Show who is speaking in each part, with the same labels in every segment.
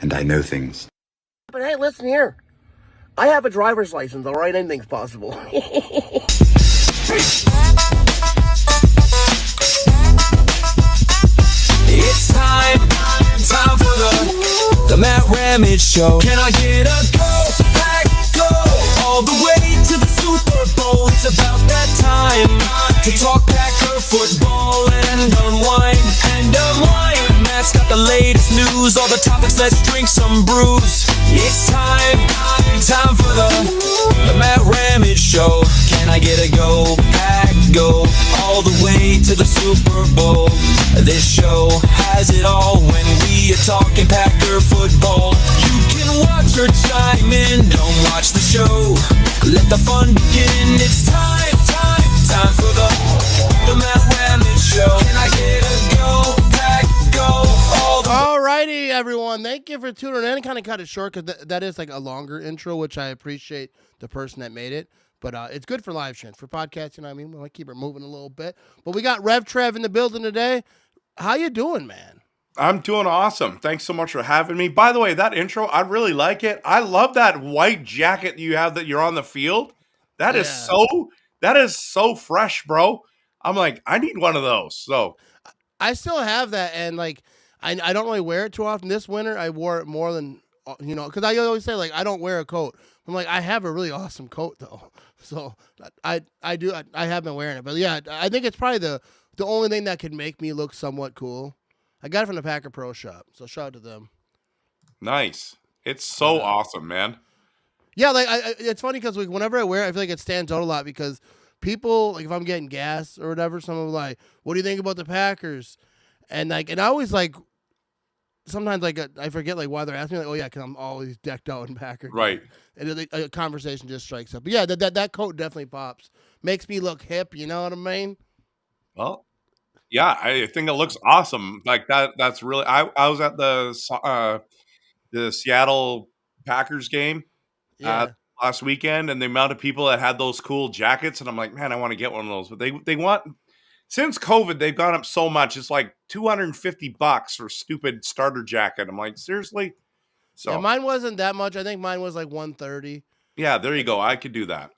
Speaker 1: and I know things.
Speaker 2: But hey, listen here. I have a driver's license, all right? Anything's possible.
Speaker 3: It's time for the Matt Ramage Show. Can I get a go, pack, go, all the way to the Super Bowl? It's about that time to talk Packer football and unwind. Matt's got the latest news, all the topics, let's drink some brews. It's time for the Matt Ramage Show. Can I get a go, pack, go, all the way to the Super Bowl? This show has it all when we are talking Packer football. You can watch or chime in, don't watch the show. Let the fun begin. It's time for the Matt Ramage Show. Can I get a go, pack, go, all the way?
Speaker 2: Alrighty, everyone. Thank you for tuning in. Kind of cut it short because that is like a longer intro, which I appreciate the person that made it. But it's good for live streams, for podcasts, you know what I mean? We want to keep it moving a little bit. But we got RevTrev in the building today. How you doing, man?
Speaker 4: I'm doing awesome. Thanks so much for having me. By the way, that intro, I really like it. I love that white jacket you have that you're on the field. That is so fresh, bro. I'm like, I need one of those. So
Speaker 2: I still have that, and like I don't really wear it too often. This winter, I wore it more than, you know, because I always say, like, I don't wear a coat. I'm like, I have a really awesome coat, though. So I have been wearing it. But, yeah, I think it's probably the only thing that could make me look somewhat cool. I got it from the Packer Pro Shop, so shout out to them.
Speaker 4: nice. It's so awesome, man.
Speaker 2: Yeah, like it's funny because whenever I wear it, I feel like it stands out a lot because people, like if I'm getting gas or whatever, someone will like, what do you think about the Packers? And I always like, sometimes like I forget like why they're asking me, like, oh yeah, because I'm always decked out in Packer.
Speaker 4: Right.
Speaker 2: And a conversation just strikes up. But yeah, that coat definitely pops. Makes me look hip, you know what I mean?
Speaker 4: Well, yeah, I think it looks awesome. Like that's really, I was at the Seattle Packers game
Speaker 2: Yeah.
Speaker 4: last weekend, and the amount of people that had those cool jackets, and I'm like, man, I want to get one of those. But they want, since COVID, they've gone up so much. It's like $250 for stupid starter jacket. I'm like, seriously? So
Speaker 2: Yeah, mine wasn't that much. I think mine was like $130
Speaker 4: yeah, there you go. I could do that.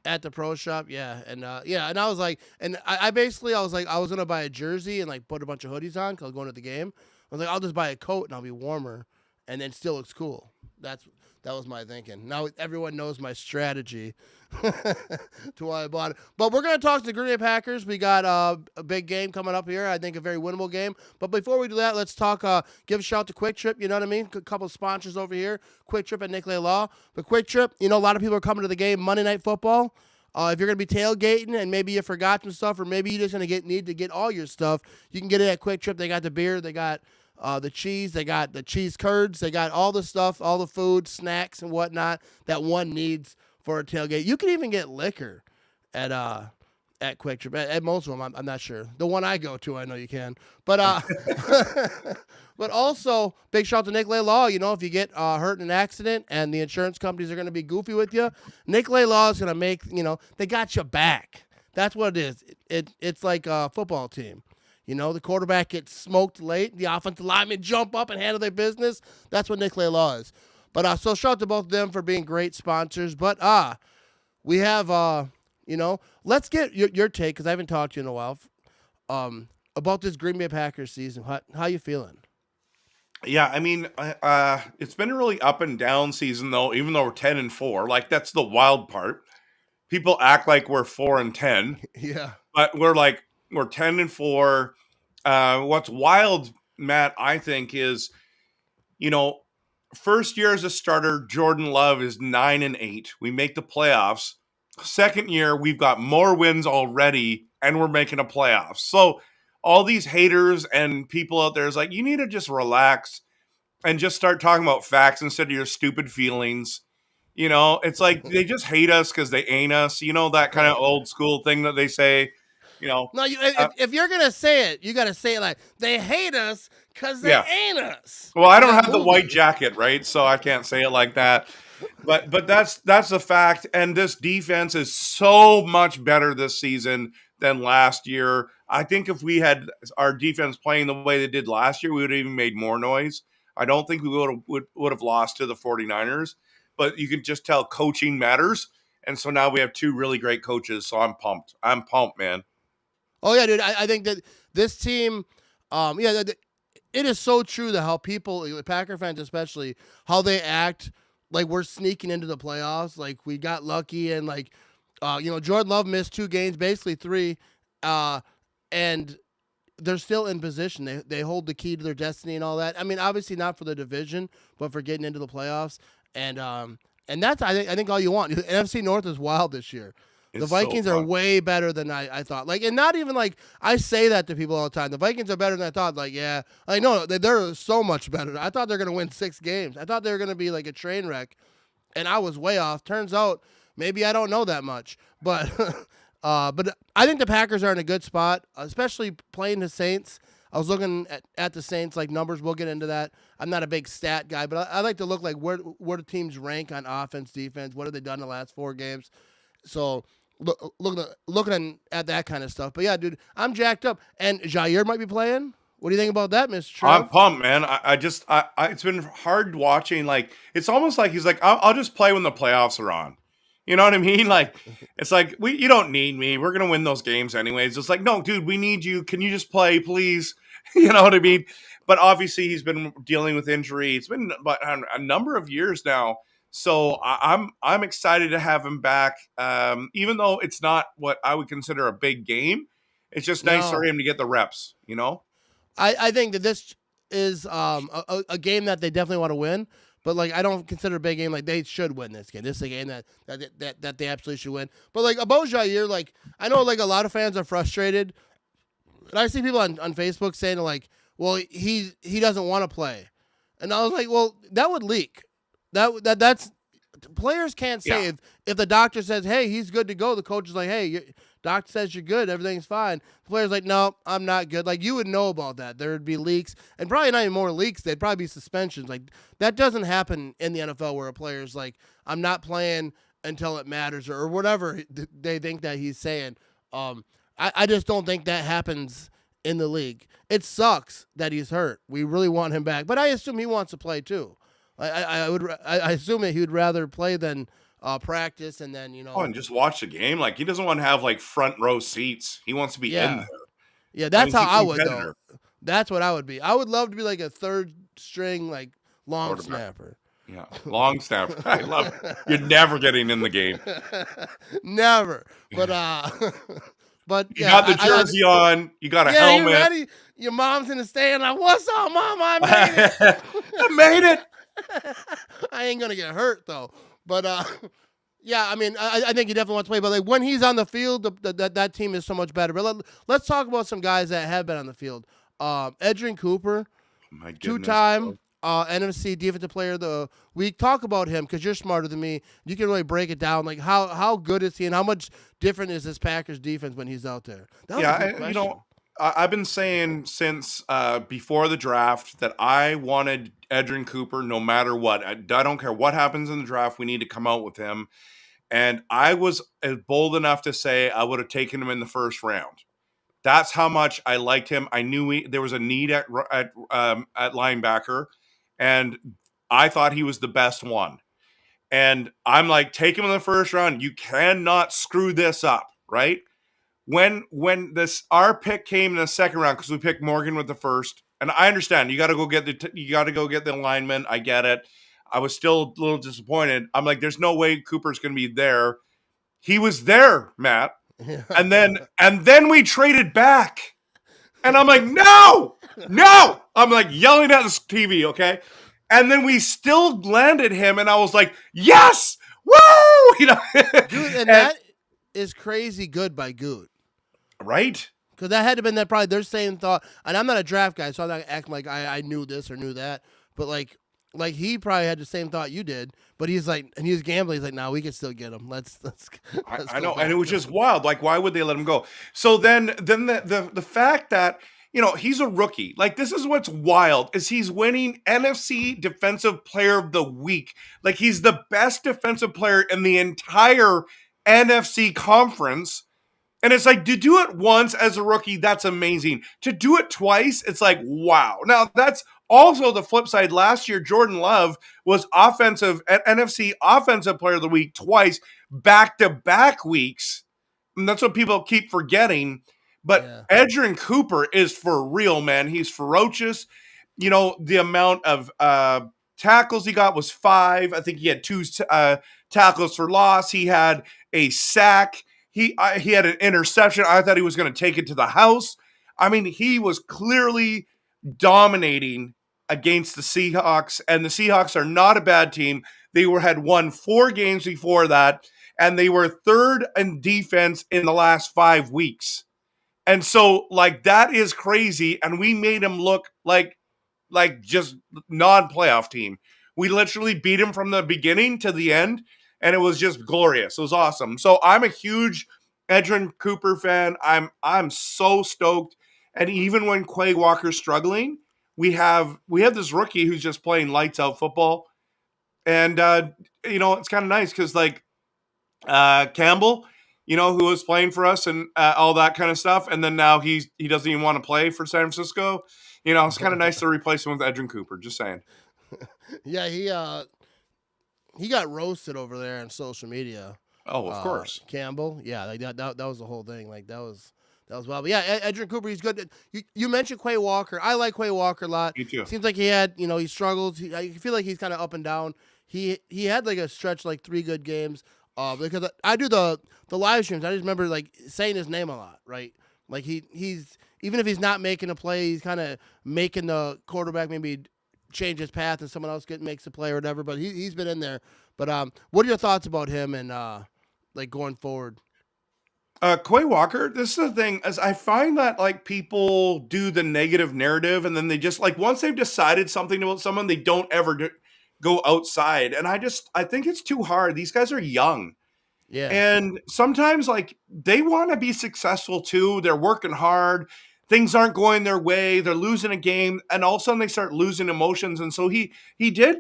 Speaker 2: at the pro shop. Yeah. And and I was like, and I basically, I was like, I was going to buy a jersey and like put a bunch of hoodies on because I was going to the game. I was like, I'll just buy a coat and I'll be warmer and then still looks cool. That was my thinking. Now everyone knows my strategy to why I bought it. But we're going to talk to the Green Bay Packers. We got a big game coming up here. I think a very winnable game. But before we do that, let's talk, give a shout to Quick Trip. You know what I mean? A couple of sponsors over here. Quick Trip and Nicolay Law. But Quick Trip, you know, a lot of people are coming to the game Monday Night Football. If you're going to be tailgating and maybe you forgot some stuff or maybe you're just going to need to get all your stuff, you can get it at Quick Trip. They got the beer. They got the cheese, they got the cheese curds, they got all the stuff, all the food, snacks, and whatnot that one needs for a tailgate. You can even get liquor at Quick Trip. At most of them, I'm not sure. The one I go to, I know you can. But but also, big shout out to Nicolay Law. You know, if you get hurt in an accident and the insurance companies are going to be goofy with you, Nicolay Law is going to make, you know, they got you back. That's what it is. It's like a football team. You know, the quarterback gets smoked late. The offensive linemen jump up and handle their business. That's what Nicolay Law is. But so shout out to both of them for being great sponsors. But we have, you know, let's get your take, because I haven't talked to you in a while, about this Green Bay Packers season. How you feeling?
Speaker 4: Yeah, I mean, it's been a really up and down season, though, even though we're 10-4. Like, that's the wild part. People act like we're 4-10.
Speaker 2: Yeah.
Speaker 4: But we're 10-4. What's wild, Matt, I think, is, you know, first year as a starter, Jordan Love is 9-8. We make the playoffs. Second year, we've got more wins already, and we're making a playoffs. So all these haters and people out there is like, you need to just relax and just start talking about facts instead of your stupid feelings. You know, it's like they just hate us because they ain't us. You know, that kind of old school thing that they say. You know,
Speaker 2: no, if you're going to say it, you got to say it like, they hate us because they ain't us.
Speaker 4: Well, I don't have the white jacket, right? So I can't say it like that. But that's a fact. And this defense is so much better this season than last year. I think if we had our defense playing the way they did last year, we would have even made more noise. I don't think we would have lost to the 49ers, but you can just tell coaching matters. And so now we have two really great coaches. So I'm pumped. I'm pumped, man.
Speaker 2: Oh yeah, dude. I think that this team, it is so true that how people, Packer fans especially, how they act like we're sneaking into the playoffs. Like we got lucky and like, Jordan Love missed 2 games, basically 3, and they're still in position. They hold the key to their destiny and all that. I mean, obviously not for the division, but for getting into the playoffs. And that's I think all you want. The NFC North is wild this year. The Vikings are way better than I thought. Like, and not even like I say that to people all the time. The Vikings are better than I thought. Like, yeah, no, they're so much better. I thought they're gonna win 6 games. I thought they were gonna be like a train wreck, and I was way off. Turns out maybe I don't know that much, but but I think the Packers are in a good spot, especially playing the Saints. I was looking at the Saints like numbers. We'll get into that. I'm not a big stat guy, but I like to look like where the teams rank on offense, defense. What have they done in the last 4 games? So looking at that kind of stuff. But yeah, dude, I'm jacked up. And Jair might be playing. What do you think about that, Mr. Trev?
Speaker 4: I'm pumped, man. I just it's been hard watching. Like it's almost like he's like I'll just play when the playoffs are on. You know what I mean? Like it's like you don't need me. We're gonna win those games anyways. It's like no, dude, we need you. Can you just play, please? You know what I mean? But obviously he's been dealing with injury. It's been a number of years now. So I'm excited to have him back, even though it's not what I would consider a big game. It's just nice for him to get the reps, you know?
Speaker 2: I think that this is a game that they definitely want to win, but like I don't consider a big game. Like they should win this game. This is a game that they absolutely should win. But like about Jair, like I know like a lot of fans are frustrated, and I see people on Facebook saying like, well, he doesn't want to play, and I was like, well, that would leak. That's players can't say if the doctor says, hey, he's good to go. The coach is like, hey, doctor says you're good. Everything's fine. The player's like, no, I'm not good. Like you would know about that. There would be leaks and probably not even more leaks. They'd probably be suspensions. Like that doesn't happen in the NFL where a player's like, I'm not playing until it matters or whatever they think that he's saying. I just don't think that happens in the league. It sucks that he's hurt. We really want him back, but I assume he wants to play too. I assume that he would rather play than practice and then
Speaker 4: and just watch the game. Like he doesn't want to have like front row seats. He wants to be in there.
Speaker 2: Yeah, that's how I would though. That's what I would be. I would love to be like a 3rd string like long snapper.
Speaker 4: Yeah, long snapper. I love it. You're never getting in the game.
Speaker 2: Never. But but
Speaker 4: you got the jersey on. You got a helmet.
Speaker 2: You ready? Your mom's in the stand. Like, what's up, mom? I made it.
Speaker 4: I made it.
Speaker 2: I ain't gonna get hurt though, but yeah, I mean, I think he definitely wants to play. But like when he's on the field, that team is so much better. But let's talk about some guys that have been on the field. Edgerrin Cooper, 2-time NFC Defensive Player of the Week. Talk about him because you're smarter than me. You can really break it down. Like how good is he, and how much different is this Packers defense when he's out there?
Speaker 4: I've been saying since before the draft that I wanted Edgerrin Cooper no matter what. I don't care what happens in the draft. We need to come out with him. And I was bold enough to say I would have taken him in the 1st round. That's how much I liked him. I knew there was a need at linebacker, and I thought he was the best one. And I'm like, take him in the 1st round. You cannot screw this up, right? When our pick came in the 2nd round because we picked Morgan with the 1st, and I understand you got to go get the lineman. I get it. I was still a little disappointed. I'm like, there's no way Cooper's going to be there. He was there, Matt, and then we traded back, and I'm like, no. I'm like yelling at the TV, okay, and then we still landed him, and I was like, yes, woo,
Speaker 2: dude, and that is crazy good by Good.
Speaker 4: Right?
Speaker 2: Because that had to have been probably their same thought. And I'm not a draft guy, so I'm not acting like I knew this or knew that. But like he probably had the same thought you did. But he's like, and he was gambling. He's like, no, we can still get him. Let's
Speaker 4: I know, and it was just wild. Like, why would they let him go? So then the fact that he's a rookie. Like, this is what's wild is he's winning NFC Defensive Player of the Week. Like, he's the best defensive player in the entire NFC conference. And it's like, to do it once as a rookie, that's amazing. To do it twice, it's like, wow. Now, that's Also, the flip side, last year, Jordan Love was NFC Offensive Player of the Week twice, back-to-back weeks. And that's what people keep forgetting. But
Speaker 2: Yeah.
Speaker 4: Edgerrin Cooper is for real, man. He's ferocious. The amount of tackles he got was 5. I think he had 2 tackles for loss. He had a sack. He had an interception. I thought he was going to take it to the house. I mean, he was clearly dominating against the Seahawks, and the Seahawks are not a bad team. They had won 4 games before that, and they were 3rd in defense in the last 5 weeks. And so, that is crazy, and we made them look like just non-playoff team. We literally beat them from the beginning to the end, and it was just glorious. It was awesome. So I'm a huge Edgerrin Cooper fan. I'm so stoked. And even when Quay Walker's struggling, we have this rookie who's just playing lights out football. And it's kind of nice because Campbell, who was playing for us and all that kind of stuff, and then now he doesn't even want to play for San Francisco. It's kind of nice to replace him with Edgerrin Cooper. Just saying.
Speaker 2: Yeah, he got roasted over there on social media.
Speaker 4: Oh, of course.
Speaker 2: Campbell. Yeah, that was the whole thing. That was wild. But yeah, Edgerrin Cooper, he's good. You mentioned Quay Walker. I like Quay Walker a lot.
Speaker 4: Me too.
Speaker 2: Seems like he struggles. I feel like he's kind of up and down. He had a stretch 3 good games. Because I do the live streams. I just remember saying his name a lot, right? He's even if he's not making a play, he's kind of making the quarterback maybe change his path and someone else makes a play or whatever. But he's been in there. But what are your thoughts about him and going forward?
Speaker 4: Quay Walker, this is the thing, as I find that people do the negative narrative, and then they just once they've decided something about someone, they don't ever go outside. And I think it's too hard. These guys are young.
Speaker 2: Yeah.
Speaker 4: And sometimes they want to be successful too. They're working hard. Things aren't going their way. They're losing a game, and all of a sudden they start losing emotions. And so he did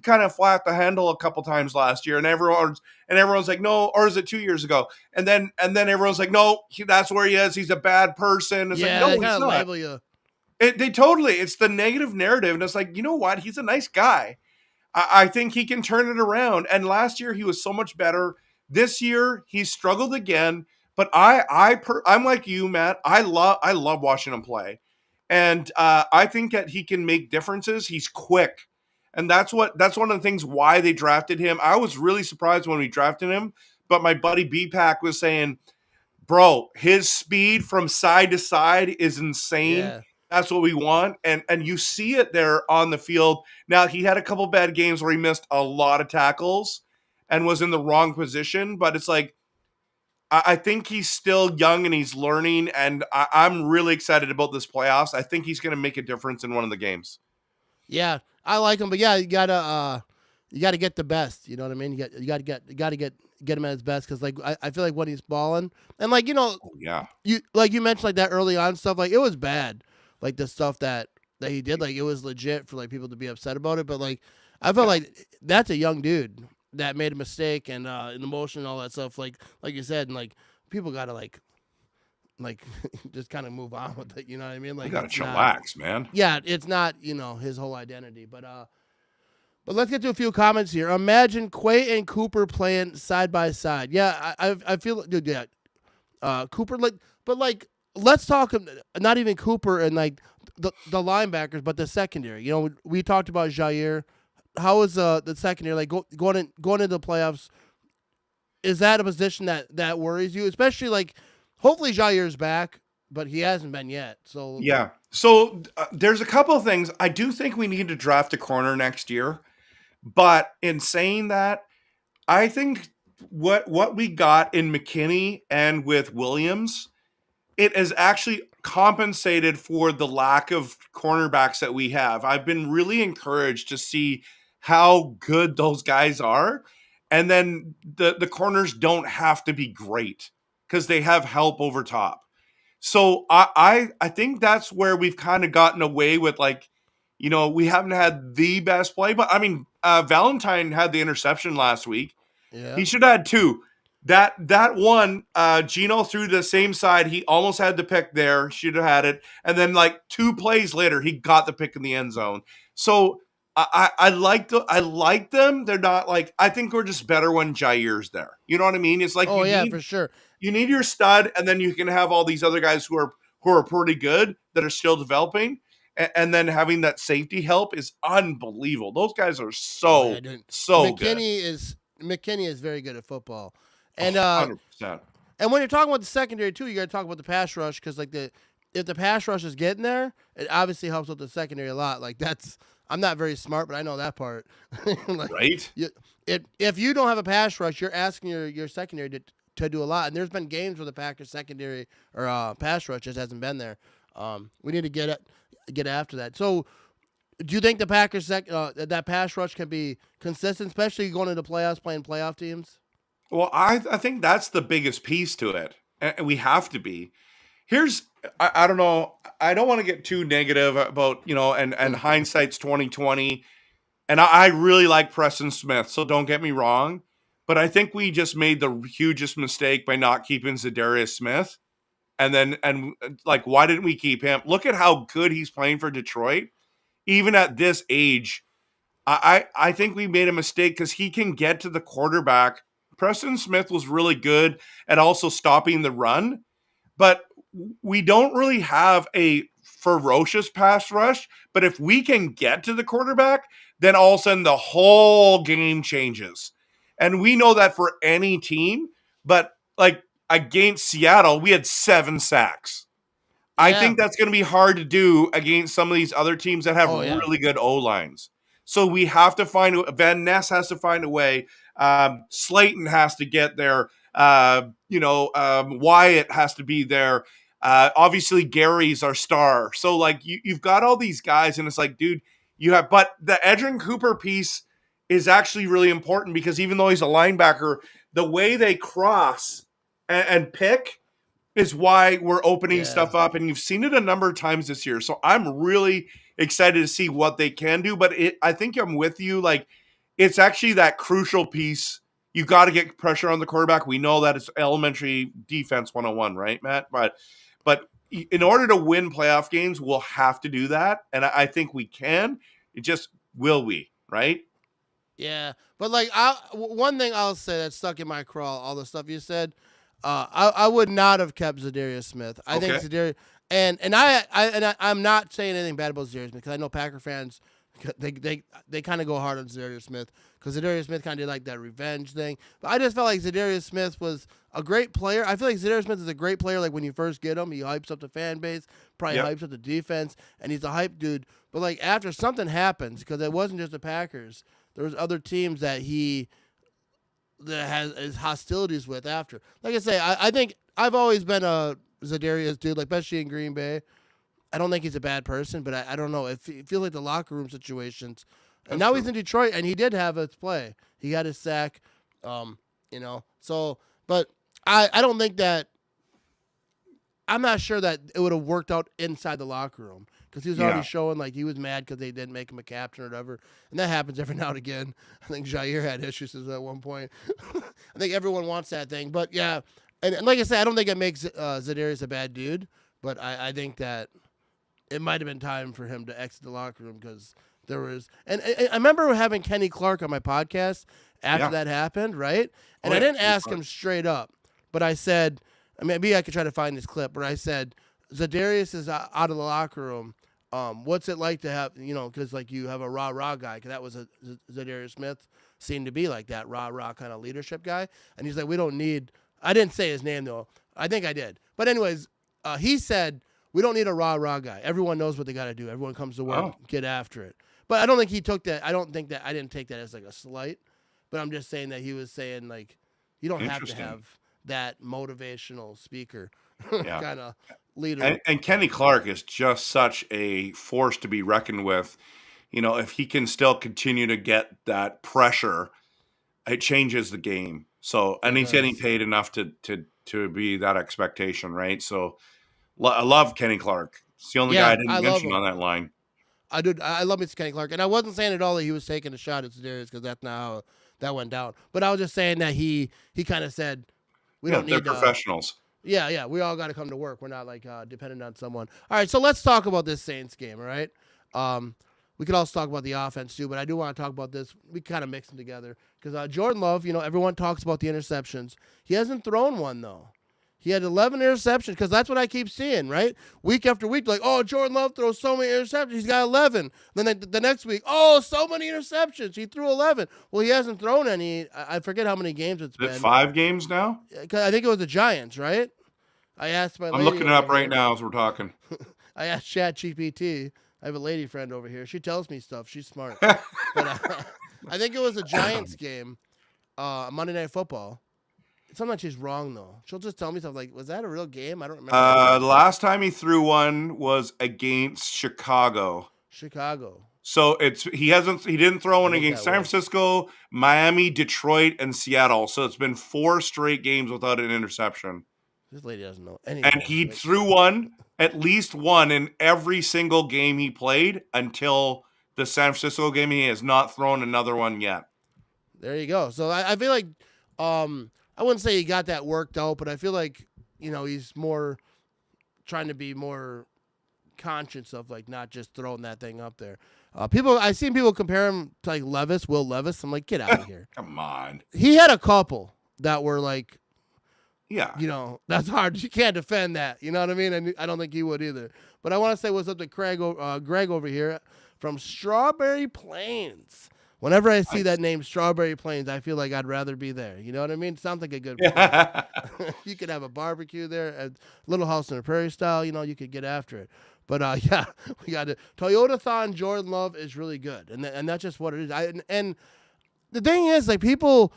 Speaker 4: kind of flat the handle a couple times last year, and everyone's like, no, or is it 2 years ago? And then everyone's like, no, that's where he is. He's a bad person. It's
Speaker 2: yeah,
Speaker 4: no,
Speaker 2: they
Speaker 4: he's
Speaker 2: kind of
Speaker 4: not.
Speaker 2: label you.
Speaker 4: It's the negative narrative, and it's you know what? He's a nice guy. I think he can turn it around. And last year he was so much better. This year he's struggled again. But I'm like you, Matt. I love watching him play, and I think that he can make differences. He's quick, and that's one of the things why they drafted him. I was really surprised when we drafted him, but my buddy B-Pack was saying, "Bro, his speed from side to side is insane.
Speaker 2: Yeah.
Speaker 4: That's what we want," and you see it there on the field. Now he had a couple bad games where he missed a lot of tackles and was in the wrong position, but it's I think he's still young and he's learning, and I'm really excited about this playoffs. I think he's going to make a difference in one of the games.
Speaker 2: Yeah, I like him, but yeah, you gotta get the best. You know what I mean? You gotta get him at his best because I feel like when he's balling and
Speaker 4: Yeah,
Speaker 2: you mentioned that early on stuff it was bad, the stuff that he did it was legit for people to be upset about it, but I felt like that's a young dude that made a mistake and an emotion and all that stuff like you said, and people gotta just kind of move on with it, you know what I mean?
Speaker 4: you gotta chillax, man.
Speaker 2: Yeah, it's not his whole identity, but let's get to a few comments here. Imagine Quay and Cooper playing side by side. Yeah, I feel, dude. Yeah, Cooper but let's talk. Not even Cooper and the linebackers, but the secondary. We talked about Jair. How is the secondary going into the playoffs? Is that a position that worries you, especially hopefully Jair's back, but he hasn't been yet. So
Speaker 4: yeah. So there's a couple of things. I do think we need to draft a corner next year, but in saying that, I think what we got in McKinney and with Williams, it has actually compensated for the lack of cornerbacks that we have. I've been really encouraged to see how good those guys are. And then the corners don't have to be great because they have help over top. So I think that's where we've kind of gotten away with we haven't had the best play, but I mean, Valentine had the interception last week.
Speaker 2: Yeah.
Speaker 4: He should have had 2. That one, Gino threw the same side. He almost had the pick there. Should have had it. And then like 2 plays later, he got the pick in the end zone. So I like them. They're not like, I think we're just better when Jair's there. You know what I mean? It's like
Speaker 2: Oh yeah, for sure.
Speaker 4: you need your stud, and then you can have all these other guys who are pretty good that are still developing. And then having that safety help is unbelievable. Those guys are so good.
Speaker 2: McKinney is very good at football. And
Speaker 4: 100%.
Speaker 2: And when you're talking about the secondary too, you got to talk about the pass rush, because like if the pass rush is getting there, it obviously helps with the secondary a lot. Like I'm not very smart, but I know that part. Like,
Speaker 4: right?
Speaker 2: If you don't have a pass rush, you're asking your secondary to do a lot. And there's been games where the Packers secondary or pass rush just hasn't been there. We need to get after that. So, do you think the Packers that pass rush can be consistent, especially going into playoffs, playing playoff teams?
Speaker 4: Well, I think that's the biggest piece to it, and we have to be. I don't know. I don't want to get too negative about, and hindsight's 2020. And I really like Preston Smith, so don't get me wrong. But I think we just made the hugest mistake by not keeping Zadarius Smith. And why didn't we keep him? Look at how good he's playing for Detroit. Even at this age, I think we made a mistake because he can get to the quarterback. Preston Smith was really good at also stopping the run, but we don't really have a ferocious pass rush. But if we can get to the quarterback, then all of a sudden the whole game changes. And we know that for any team, but like against Seattle, we had 7 sacks. Yeah. I think that's going to be hard to do against some of these other teams that have really good O-lines. So we have to Van Ness has to find a way. Slayton has to get there. Wyatt has to be there. Obviously, Gary's our star. So, like, you've got all these guys, and it's like, dude, but the Edgerrin Cooper piece is actually really important because even though he's a linebacker, the way they cross and pick is why we're opening stuff up. And you've seen it a number of times this year. So I'm really excited to see what they can do. But I think I'm with you. Like, it's actually that crucial piece. You got to get pressure on the quarterback. We know that it's elementary defense 101, right, Matt? But in order to win playoff games, we'll have to do that. And I think we can. It just, will we, right?
Speaker 2: Yeah. But, like, one thing I'll say that stuck in my craw, all the stuff you said, I would not have kept Zadarius Smith. I think Zadarius, and I'm not saying anything bad about Zadarius Smith because I know Packer fans, they kind of go hard on Zadarius Smith because Zadarius Smith kind of did like that revenge thing. But I just felt like Zadarius Smith was a great player. I feel like Zadarius Smith is a great player. Like when you first get him, he hypes up the fan base, probably hypes up the defense, and he's a hype dude. But like after something happens, because it wasn't just the Packers, there was other teams that has hostilities with after. Like I say, I think I've always been a Zadarius dude, like especially in Green Bay. I don't think he's a bad person, but I don't know. It feels like the locker room situations. And now he's in Detroit, and he did have his play. He got his sack, So, but I don't think that – I'm not sure that it would have worked out inside the locker room because he was already showing like he was mad because they didn't make him a captain or whatever. And that happens every now and again. I think Jair had issues at one point. I think everyone wants that thing. But, yeah, and like I said, I don't think it makes Zadarius a bad dude, but I think that – it might have been time for him to exit the locker room because there was – and I remember having Kenny Clark on my podcast after that happened, right? And I didn't ask him straight up, but I said – maybe I could try to find this clip, but I said, Zadarius is out of the locker room. What's it like to have – because like you have a rah-rah guy because that was Zadarius Smith seemed to be like that rah-rah kind of leadership guy. And he's like, we don't need – I didn't say his name though. I think I did. But anyways, he said – we don't need a rah-rah guy. Everyone knows what they got to do. Everyone comes to work, get after it. But I don't think he took that. I didn't take that as like a slight. But I'm just saying that he was saying like, you don't have to have that motivational speaker kind of leader.
Speaker 4: And Kenny Clark is just such a force to be reckoned with. If he can still continue to get that pressure, it changes the game. So, and he's getting paid enough to be that expectation, right? So, I love Kenny Clark. It's the only guy I didn't mention on that line.
Speaker 2: I did. I love Mr. Kenny Clark. And I wasn't saying at all that he was taking a shot at Zadarius because that's not how that went down. But I was just saying that he kind of said, We
Speaker 4: Yeah,
Speaker 2: don't
Speaker 4: they're
Speaker 2: need
Speaker 4: professionals.
Speaker 2: yeah. We all got to come to work. We're not like dependent on someone. All right, so let's talk about this Saints game. All right. We could also talk about the offense too, but I do want to talk about this. We kind of mix them together because Jordan Love, everyone talks about the interceptions. He hasn't thrown one though. He had 11 interceptions because that's what I keep seeing, right? Week after week, like, oh, Jordan Love throws so many interceptions. He's got 11. Then the next week, oh, so many interceptions. He threw 11. Well, he hasn't thrown any. I forget how many games it's
Speaker 4: Is it
Speaker 2: been.
Speaker 4: 5 games now?
Speaker 2: 'Cause I think it was the Giants, right? I asked my
Speaker 4: I'm
Speaker 2: lady
Speaker 4: looking it
Speaker 2: over
Speaker 4: up right
Speaker 2: here.
Speaker 4: now as we're talking.
Speaker 2: I asked ChatGPT. I have a lady friend over here. She tells me stuff. She's smart. But I think it was a Giants game, Monday Night Football. Sometimes she's wrong though. She'll just tell me stuff like, "Was that a real game?" I don't remember.
Speaker 4: The last time he threw one was against Chicago.
Speaker 2: Chicago.
Speaker 4: So he didn't throw one
Speaker 2: I think
Speaker 4: against
Speaker 2: that
Speaker 4: San
Speaker 2: was.
Speaker 4: Francisco, Miami, Detroit, and Seattle. So it's been 4 straight games without an interception.
Speaker 2: This lady doesn't know anything.
Speaker 4: And he threw one, at least one, in every single game he played until the San Francisco game. He has not thrown another one yet.
Speaker 2: There you go. So I feel like, I wouldn't say he got that worked out, but I feel like, he's more trying to be more conscious of like not just throwing that thing up there. I've seen people compare him to like Will Levis. I'm like, get out of here.
Speaker 4: Come on.
Speaker 2: He had a couple that were like,
Speaker 4: Yeah.
Speaker 2: that's hard. You can't defend that. You know what I mean? And I don't think he would either. But I want to say what's up to Greg over here from Strawberry Plains. Whenever I see that name, Strawberry Plains, I feel like I'd rather be there. You know what I mean? Sounds like a good place.
Speaker 4: Yeah.
Speaker 2: You could have a barbecue there, a Little House on the Prairie style. You could get after it. But yeah, we got it. Toyota-thon Jordan Love is really good, and that's just what it is. And the thing is, like people,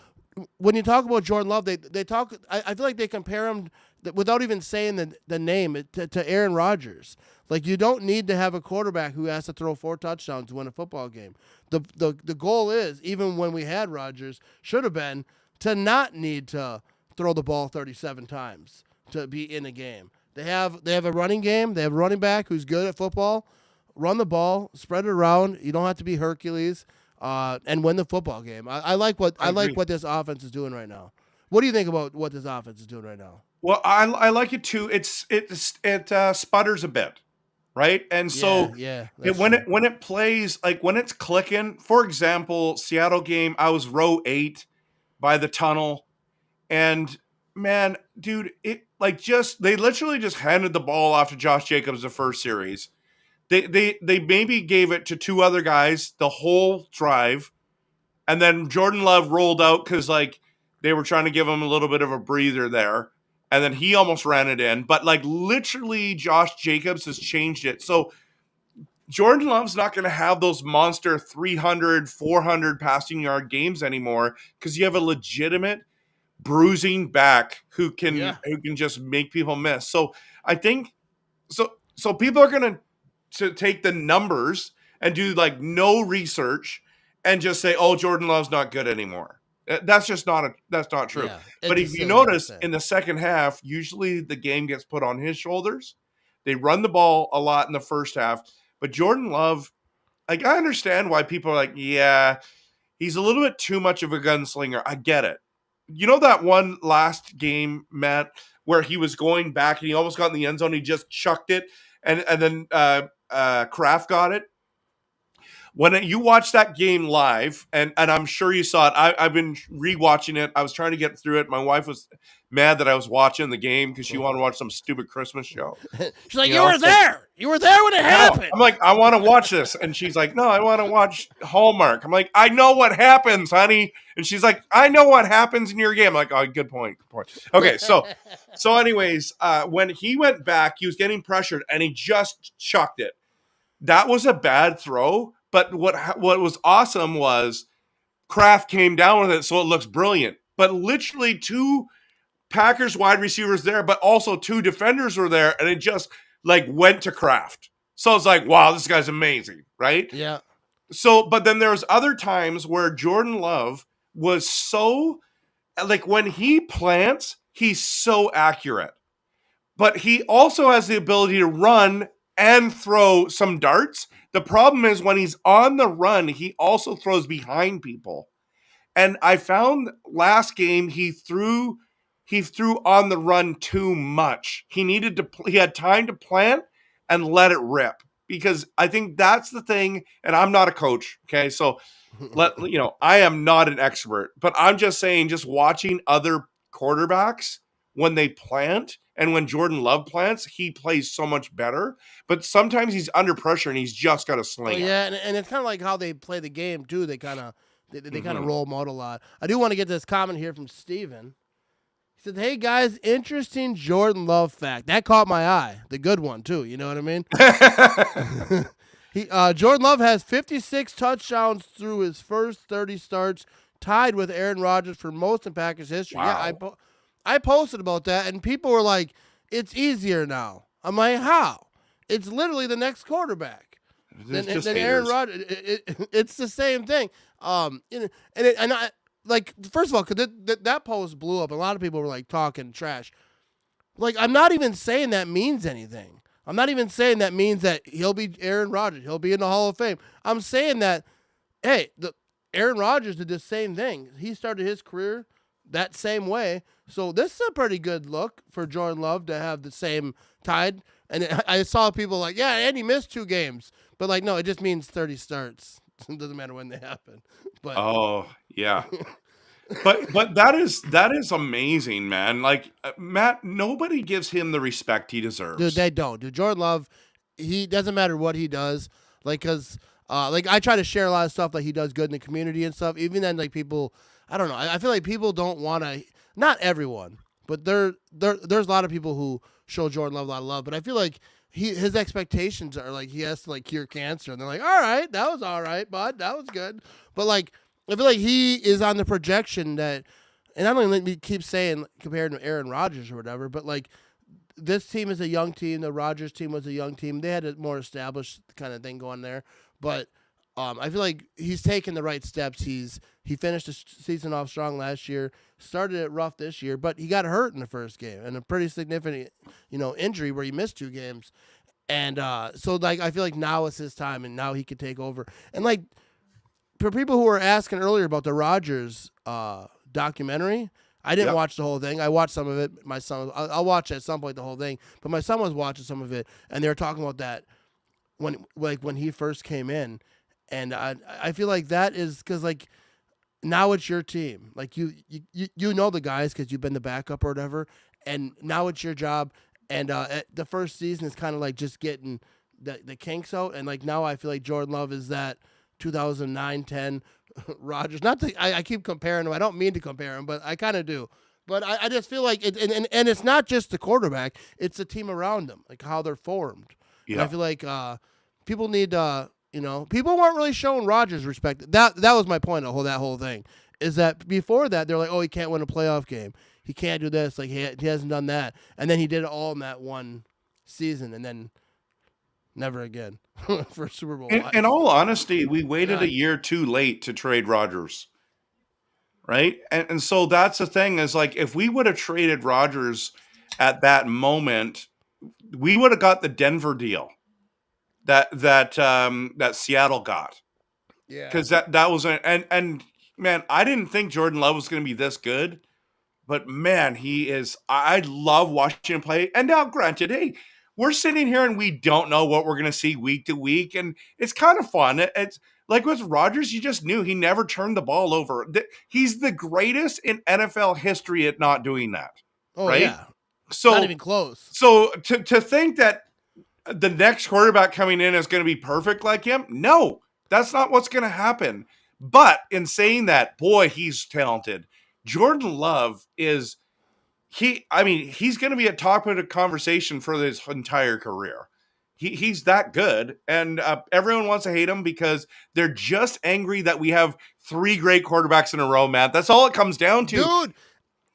Speaker 2: when you talk about Jordan Love, they talk. I feel like they compare him without even saying the name to Aaron Rodgers. Like you don't need to have a quarterback who has to throw 4 touchdowns to win a football game. The goal is, even when we had Rodgers, should have been to not need to throw the ball 37 times to be in a game. They have a running game. They have a running back who's good at football. Run the ball, spread it around. You don't have to be Hercules, and win the football game. I like what this offense is doing right now. What do you think about what this offense is doing right now?
Speaker 4: Well, I like it too. It sputters a bit, right? And so when it plays, like when it's clicking, for example, Seattle game, I was row 8 by the tunnel, and man, dude, they literally just handed the ball off to Josh Jacobs the first series. They maybe gave it to 2 other guys the whole drive, and then Jordan Love rolled out because like they were trying to give him a little bit of a breather there, and then he almost ran it in. But like literally, Josh Jacobs has changed it. So Jordan Love's not going to have those monster 300, 400 passing yard games anymore because you have a legitimate bruising back who can just make people miss. So I think so people are going to take the numbers and do like no research and just say, oh, Jordan Love's not good anymore. That's not true. Yeah, but if you notice in the second half, usually the game gets put on his shoulders. They run the ball a lot in the first half, but Jordan Love, like I understand why people are like, yeah, he's a little bit too much of a gunslinger. I get it. You know that one last game, Matt, where he was going back and he almost got in the end zone. He just chucked it, and then Kraft got it. When you watch that game live, and I'm sure you saw it, I've been rewatching it. I was trying to get through it. My wife was mad that I was watching the game because she wanted to watch some stupid Christmas show.
Speaker 2: She's like, you were there. You were there when it happened.
Speaker 4: I'm like, I want to watch this. And she's like, no, I want to watch Hallmark. I'm like, I know what happens, honey. And she's like, I know what happens in your game. I'm like, oh, good point. Okay, so anyways, when he went back, he was getting pressured, and he just chucked it. That was a bad throw. But what was awesome was Kraft came down with it, so it looks brilliant. But literally 2 Packers wide receivers there, but also 2 defenders were there, and it just like went to Kraft. So it's like, wow, this guy's amazing, right?
Speaker 2: Yeah.
Speaker 4: So, but then there's other times where Jordan Love was so, like when he plants, he's so accurate. But he also has the ability to run and throw some darts. The problem is when he's on the run, he also throws behind people. And I found last game he threw he threw on the run too much. He had time to plant and let it rip, because I think that's the thing. And I'm not a coach, okay? So I am not an expert, but I'm just saying, just watching other quarterbacks when they plant and when Jordan Love plants, he plays so much better. But sometimes he's under pressure and he's just got to
Speaker 2: Oh
Speaker 4: sling it.
Speaker 2: yeah, and it's kind of like how they play the game too. They kind of
Speaker 4: Mhm.
Speaker 2: roll them out a lot. I do want to get this comment here from Steven. He said, "Hey guys, interesting Jordan Love fact. That caught my eye. The good one too. You know what I mean?" Jordan Love has 56 touchdowns through his first 30 starts, tied with Aaron Rodgers for most in Packers history.
Speaker 4: Wow.
Speaker 2: Yeah, I posted about that, and people were like, "It's easier now." I'm like, "How?" It's literally the next quarterback.
Speaker 4: It's just
Speaker 2: Then Aaron
Speaker 4: haters.
Speaker 2: Rodgers. It's the same thing. And I like, first of all, because that post blew up. A lot of people were like talking trash. Like, I'm not even saying that means anything. I'm not even saying that means that he'll be Aaron Rodgers. He'll be in the Hall of Fame. I'm saying that, hey, Aaron Rodgers did the same thing. He started his career that same way. So this is a pretty good look for Jordan Love to have the same tide. And I saw people like, yeah, and he missed 2 games. But, like, no, it just means 30 starts. It doesn't matter when they happen. But
Speaker 4: Oh, yeah. But that is amazing, man. Like, Matt, nobody gives him the respect he
Speaker 2: dude,
Speaker 4: deserves.
Speaker 2: they don't. Dude, Jordan Love, he doesn't matter what he does. Like, because, like, I try to share a lot of stuff that he does good in the community and stuff. Even then, like, people, I don't know. I feel like people don't want to, not everyone, but there's a lot of people who show Jordan Love a lot of love. But I feel like his expectations are like he has to like cure cancer, and they're like, all right, that was all right, bud, that was good. But like, I feel like he is on the projection that, and I don't even let me keep saying compared to Aaron Rodgers or whatever, but like, this team is a young team. The Rodgers team was a young team. They had a more established kind of thing going there, but I feel like he's taken the right steps. He finished the season off strong last year, started it rough this year, but he got hurt in the first game and a pretty significant, injury where he missed 2 games. And so like I feel like now is his time, and now he could take over. And like for people who were asking earlier about the Rodgers documentary, I didn't
Speaker 4: Yep.
Speaker 2: watch the whole thing. I watched some of it. My son, I'll watch at some point the whole thing. But my son was watching some of it, and they were talking about that when he first came in, and I feel like that is because like now it's your team. Like you know the guys because you've been the backup or whatever, and now it's your job. And the first season is kind of like just getting the kinks out, and like now I feel like Jordan Love is that 2009-10 Rodgers. Not that I keep comparing him. I don't mean to compare him, but I kind of do. But I just feel like it, and it's not just the quarterback; it's the team around them, like how they're formed. And I
Speaker 4: Yeah.
Speaker 2: feel like people need people weren't really showing Rodgers respect. That was my point of that whole thing. Is that before that they're like, oh, he can't win a playoff game. He can't do this. Like he hasn't done that. And then he did it all in that one season, and then never again for Super Bowl.
Speaker 4: In all honesty, we waited
Speaker 2: God.
Speaker 4: a year too late to trade Rodgers, right? And so that's the thing, is like, if we would have traded Rodgers at that moment, we would have got the Denver deal that Seattle got,
Speaker 2: Yeah.
Speaker 4: because that was and man, I didn't think Jordan Love was going to be this good, but man, he is. I love watching him play. And now, granted, hey, we're sitting here and we don't know what we're going to see week to week, and it's kind of fun. It's like with Rodgers, you just knew he never turned the ball over. He's the greatest in NFL history at not doing that,
Speaker 2: Oh
Speaker 4: right?
Speaker 2: yeah.
Speaker 4: So,
Speaker 2: Not even close.
Speaker 4: so to think that the next quarterback coming in is going to be perfect like him, no, that's not what's going to happen. But in saying that, boy, he's talented. Jordan Love is he's going to be at top of the conversation for his entire career. He's that good, and everyone wants to hate him because they're just angry that we have 3 great quarterbacks in a row, Matt. That's all it comes down to.
Speaker 2: Dude,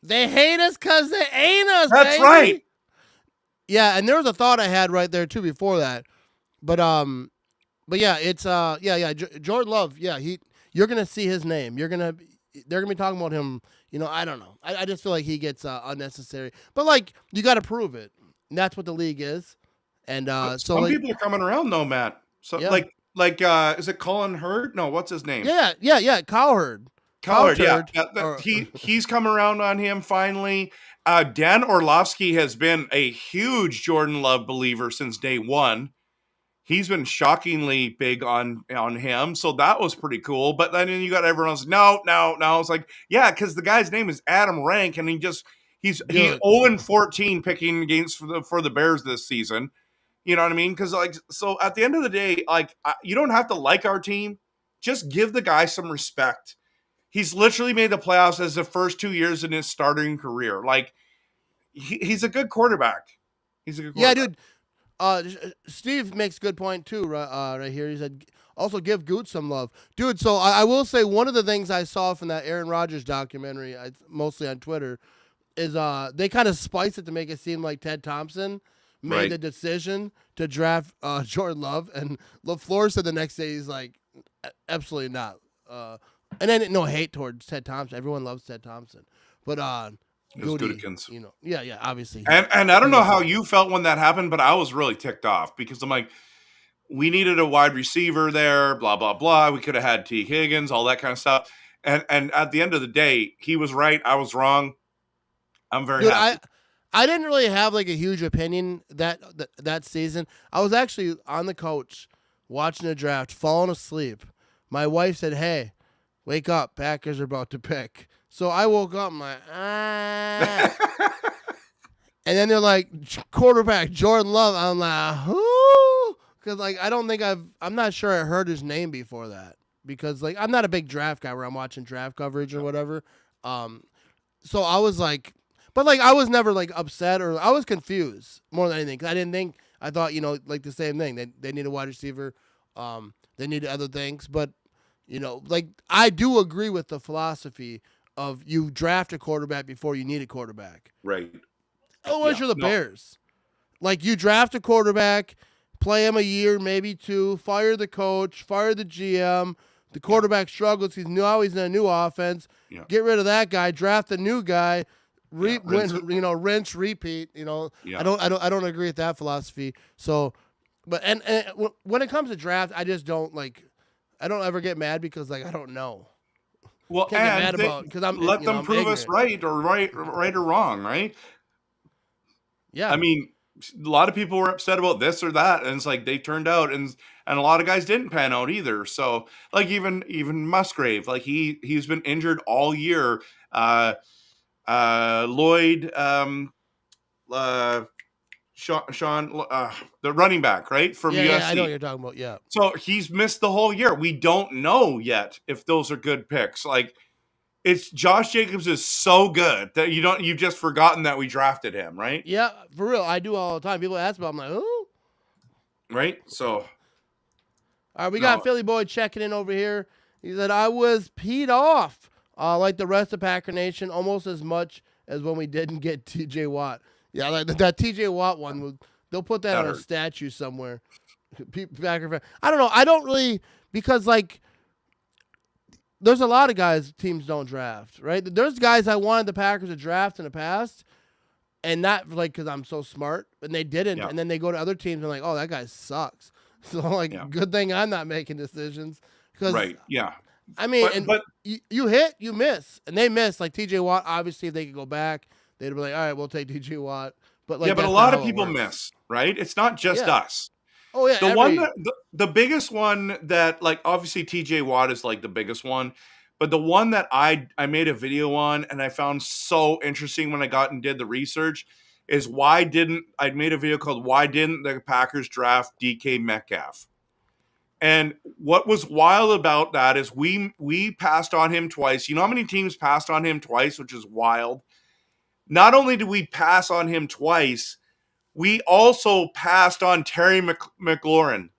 Speaker 2: they hate us because they ain't us,
Speaker 4: That's
Speaker 2: baby.
Speaker 4: right.
Speaker 2: Yeah, and there was a thought I had right there too before that. But yeah, it's Jordan Love, yeah, you're gonna see his name. They're gonna be talking about him, I don't know. I just feel like he gets unnecessary. But like you gotta prove it. And that's what the league is. And so
Speaker 4: Some
Speaker 2: like
Speaker 4: people are coming around though, Matt. So
Speaker 2: Yeah.
Speaker 4: like is it Colin Hurd? No, what's his name?
Speaker 2: yeah, Cowherd.
Speaker 4: Cowherd, yeah.
Speaker 2: Cowherd, or-
Speaker 4: He's come around on him finally. Dan Orlovsky has been a huge Jordan Love believer since day one. He's been shockingly big on him, so that was pretty cool. But then you got everyone else. No. It's like, yeah, because the guy's name is Adam Rank, and he's 0-14 picking against for the Bears this season. You know what I mean? Because so at the end of the day, you don't have to like our team. Just give the guy some respect. He's literally made the playoffs as the first 2 years in his starting career. Like he's a good quarterback. He's a good quarterback.
Speaker 2: Yeah, dude. Steve makes a good point too, right here. He said, also give Goot some love, dude. So I will say one of the things I saw from that Aaron Rodgers documentary, mostly on Twitter, is they kind of spice it to make it seem like Ted Thompson made the decision to draft Jordan Love, and LaFleur said the next day he's like, absolutely not. And then no hate towards Ted Thompson. Everyone loves Ted Thompson, but
Speaker 4: Gutekunst.
Speaker 2: Yeah, obviously.
Speaker 4: And I don't know how you felt when that happened, but I was really ticked off because I'm like, we needed a wide receiver there, blah, blah, blah. We could have had T. Higgins, all that kind of stuff. And at the end of the day, he was right. I was wrong. I'm very happy.
Speaker 2: I didn't really have like a huge opinion that season. I was actually on the couch watching the draft, falling asleep. My wife said, "Hey, wake up. Packers are about to pick." So I woke up, I'm like, and then they're like, quarterback, Jordan Love. I'm like, who? Because, like, I'm not sure I heard his name before that. Because, like, I'm not a big draft guy where I'm watching draft coverage or whatever. So I was like, but, like, I was never, like, upset or I was confused more than anything. Because I thought, like the same thing. They need a wide receiver. They need other things. But, like, I do agree with the philosophy of you draft a quarterback before you need a quarterback.
Speaker 4: Right.
Speaker 2: Otherwise, you're the Bears. Like, you draft a quarterback, play him a year, maybe two, fire the coach, fire the GM. The quarterback struggles. He's in a new offense. Yeah. Get rid of that guy, draft a new guy, rinse, repeat. Yeah. I don't agree with that philosophy. So, but and when it comes to draft, I just don't I don't ever get mad because I don't know.
Speaker 4: Well, and let them prove
Speaker 2: ignorant.
Speaker 4: us right or wrong, right?
Speaker 2: Yeah.
Speaker 4: I mean, a lot of people were upset about this or that, and it's like they turned out, and a lot of guys didn't pan out either. So, like even Musgrave, like he's been injured all year. Lloyd, Sean, the running back, right, from USC.
Speaker 2: Yeah, I know what you're talking about. Yeah.
Speaker 4: So he's missed the whole year. We don't know yet if those are good picks. Like, it's Josh Jacobs is so good that you've just forgotten that we drafted him, right?
Speaker 2: Yeah, for real. I do all the time. People ask about him, I'm like, who?
Speaker 4: Right. So,
Speaker 2: all right, we got Philly Boy checking in over here. He said, I was peed off like the rest of Packer Nation, almost as much as when we didn't get TJ Watt. Yeah, like that TJ Watt one, they'll put that on a statue somewhere. Packer fan. I don't know. I don't really, because there's a lot of guys teams don't draft, right? There's guys I wanted the Packers to draft in the past, and not because I'm so smart, and they didn't. Yeah. And then they go to other teams and oh, that guy sucks. So good thing I'm not making decisions.
Speaker 4: Right. Yeah.
Speaker 2: I mean, but you hit, you miss, and they miss. Like TJ Watt, obviously, if they could go back, they'd be like, all right, we'll take TJ Watt. But
Speaker 4: but a lot of people miss, right? It's not just us.
Speaker 2: Oh yeah,
Speaker 4: the biggest one that obviously TJ Watt is the biggest one, but the one that I made a video on and I found so interesting when I got and did the research is I made a video called "Why Didn't the Packers Draft DK Metcalf?" And what was wild about that is we passed on him twice. You know how many teams passed on him twice, which is wild. Not only did we pass on him twice, we also passed on Terry McLaurin.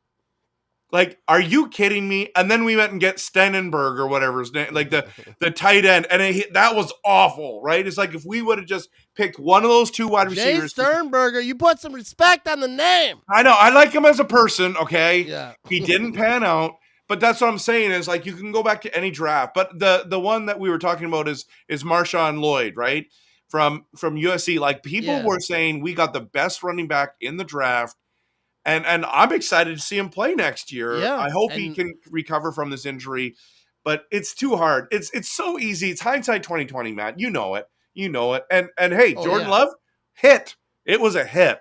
Speaker 4: Are you kidding me? And then we went and get Stenenberg or whatever his name, the tight end, and that was awful, right? It's if we would have just picked one of those two wide receivers.
Speaker 2: Jay Sternberger, you put some respect on the name.
Speaker 4: I know. I like him as a person, okay?
Speaker 2: Yeah.
Speaker 4: He didn't pan out, but that's what I'm saying is you can go back to any draft. But the one that we were talking about is Marshawn Lloyd, right? From USC. People were saying we got the best running back in the draft. And I'm excited to see him play next year.
Speaker 2: Yeah,
Speaker 4: I hope he can recover from this injury, but it's too hard. It's so easy. It's hindsight 2020, Matt. You know it. You know it. And hey,
Speaker 2: Oh,
Speaker 4: Jordan
Speaker 2: yeah.
Speaker 4: Love, hit. It was a hit.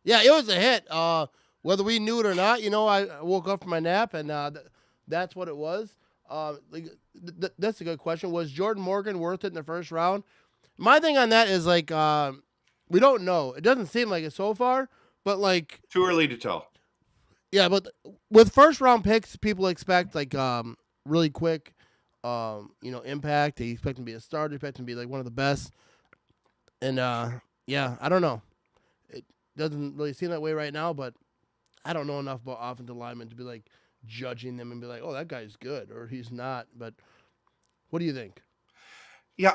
Speaker 2: Yeah, it was a hit. Whether we knew it or not, I woke up from my nap, and that's what it was. That's a good question. Was Jordan Morgan worth it in the first round? My thing on that is like we don't know. It doesn't seem like it so far, but like
Speaker 4: Too early to tell.
Speaker 2: yeah, but with first round picks, people expect like really quick, impact. They expect him to be a starter. Expect him to be like one of the best. And yeah, I don't know. It doesn't really seem that way right now, but I don't know enough about offensive linemen to be like judging them and be like, oh, that guy's good or he's not. But what do you think?
Speaker 4: Yeah,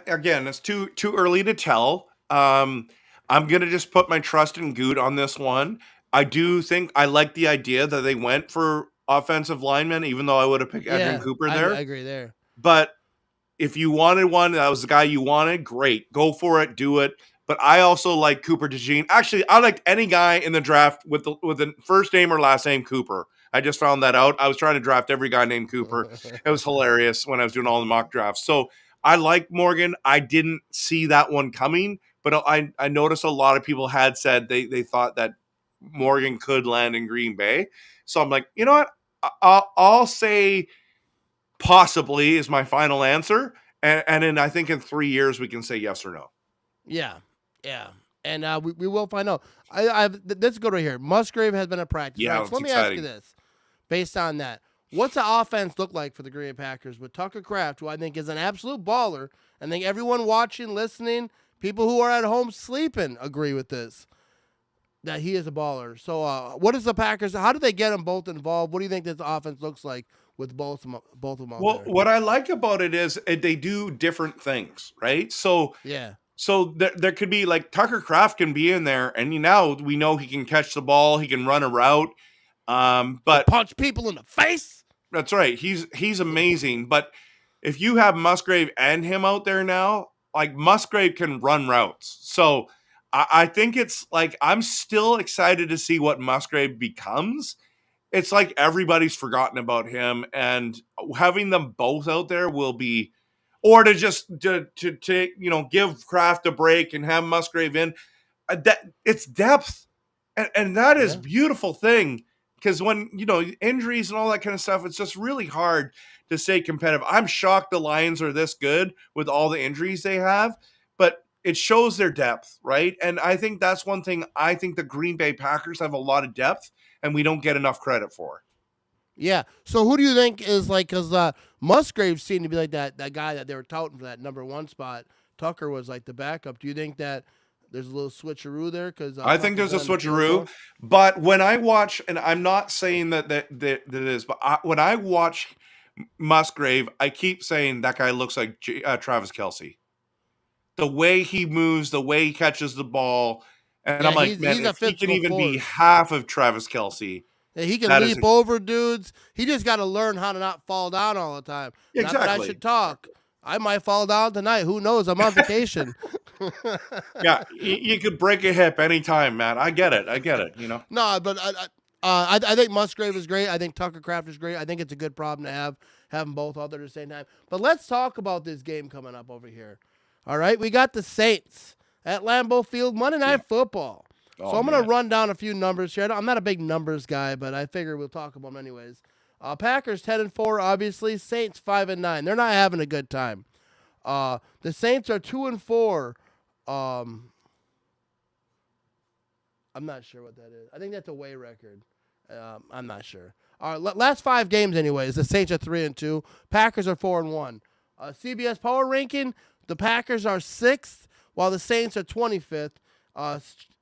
Speaker 4: again, it's too early to tell. I'm gonna just put my trust in Good on this one. I do think I like the idea that they went for offensive linemen, even though I would have picked Edrin
Speaker 2: Yeah,
Speaker 4: Cooper
Speaker 2: I
Speaker 4: there.
Speaker 2: agree there.
Speaker 4: But if you wanted one, that was the guy you wanted, great. Go for it, do it. But I also like Cooper DeJean. Actually, I liked any guy in the draft with the first name or last name Cooper. I just found that out. I was trying to draft every guy named Cooper. It was hilarious when I was doing all the mock drafts. So I like Morgan. I didn't see that one coming, but I noticed a lot of people had said they thought that Morgan could land in Green Bay. So I'm like, you know what? I'll say possibly is my final answer. And then I think in 3 years we can say yes or no.
Speaker 2: Yeah, yeah, and we will find out. Let's go to here. Musgrave has been at practice.
Speaker 4: Yeah,
Speaker 2: Right, so
Speaker 4: it's
Speaker 2: let me ask you
Speaker 4: exciting.
Speaker 2: this: based on that, what's the offense look like for the Green Bay Packers with Tucker Kraft, who I think is an absolute baller? I think everyone watching, listening, people who are at home sleeping agree with this. That he is a baller. So, what is the Packers? How do they get them both involved? What do you think this offense looks like with both of them out
Speaker 4: Well,
Speaker 2: there?
Speaker 4: what I like about it is they do different things, right? So
Speaker 2: Yeah,
Speaker 4: there could be like Tucker Kraft can be in there, and now we know he can catch the ball, he can run a route. But
Speaker 2: punch people in the face.
Speaker 4: that's right, he's amazing. But if you have Musgrave and him out there now, like Musgrave can run routes, so I think it's like I'm still excited to see what Musgrave becomes. It's like everybody's forgotten about him, and having them both out there will be, or to just to give Kraft a break and have Musgrave in. That it's depth, and that is
Speaker 2: Yeah.
Speaker 4: beautiful thing because when injuries and all that kind of stuff, it's just really hard to stay competitive. I'm shocked the Lions are this good with all the injuries they have, but it shows their depth, right? And I think that's one thing. I think the Green Bay Packers have a lot of depth, and we don't get enough credit for.
Speaker 2: Yeah. So who do you think is like? Because Musgrave seemed to be like that guy that they were touting for that number one spot. Tucker was like the backup. Do you think that there's a little switcheroo there? Because
Speaker 4: I think there's a switcheroo, but when I watch, and I'm not saying that it is, but when I watch Musgrave, I keep saying that guy looks like Travis Kelce. The way he moves, the way he catches the ball, and
Speaker 2: Yeah,
Speaker 4: I'm like, man,
Speaker 2: he's a
Speaker 4: if he can
Speaker 2: physical
Speaker 4: even be
Speaker 2: force.
Speaker 4: half of Travis Kelce,
Speaker 2: Yeah, he can
Speaker 4: that is
Speaker 2: leap over dudes. He just got to learn how to not fall down all the time. Not that I
Speaker 4: exactly.
Speaker 2: should talk. I might fall down tonight. Who knows? I'm on vacation.
Speaker 4: Yeah, you could break a hip anytime, man. I get it.
Speaker 2: No, but I think Musgrave is great. I think Tucker Kraft is great. I think it's a good problem to have them both out there at the same time. But let's talk about this game coming up over here. All right, we got the Saints at Lambeau Field, Monday Night Football.
Speaker 4: Oh,
Speaker 2: So I'm going to
Speaker 4: man.
Speaker 2: run down a few numbers here. I'm not a big numbers guy, but I figure we'll talk about them anyways. Packers 10-4, obviously. Saints 5-9. They're not having a good time. The Saints are 2-4. I'm not sure what that is. I think that's a away record. I'm not sure. All right, last 5 games, anyways. The Saints are 3-2. Packers are 4-1. CBS Power Ranking: the Packers are 6th, while the Saints are 25th.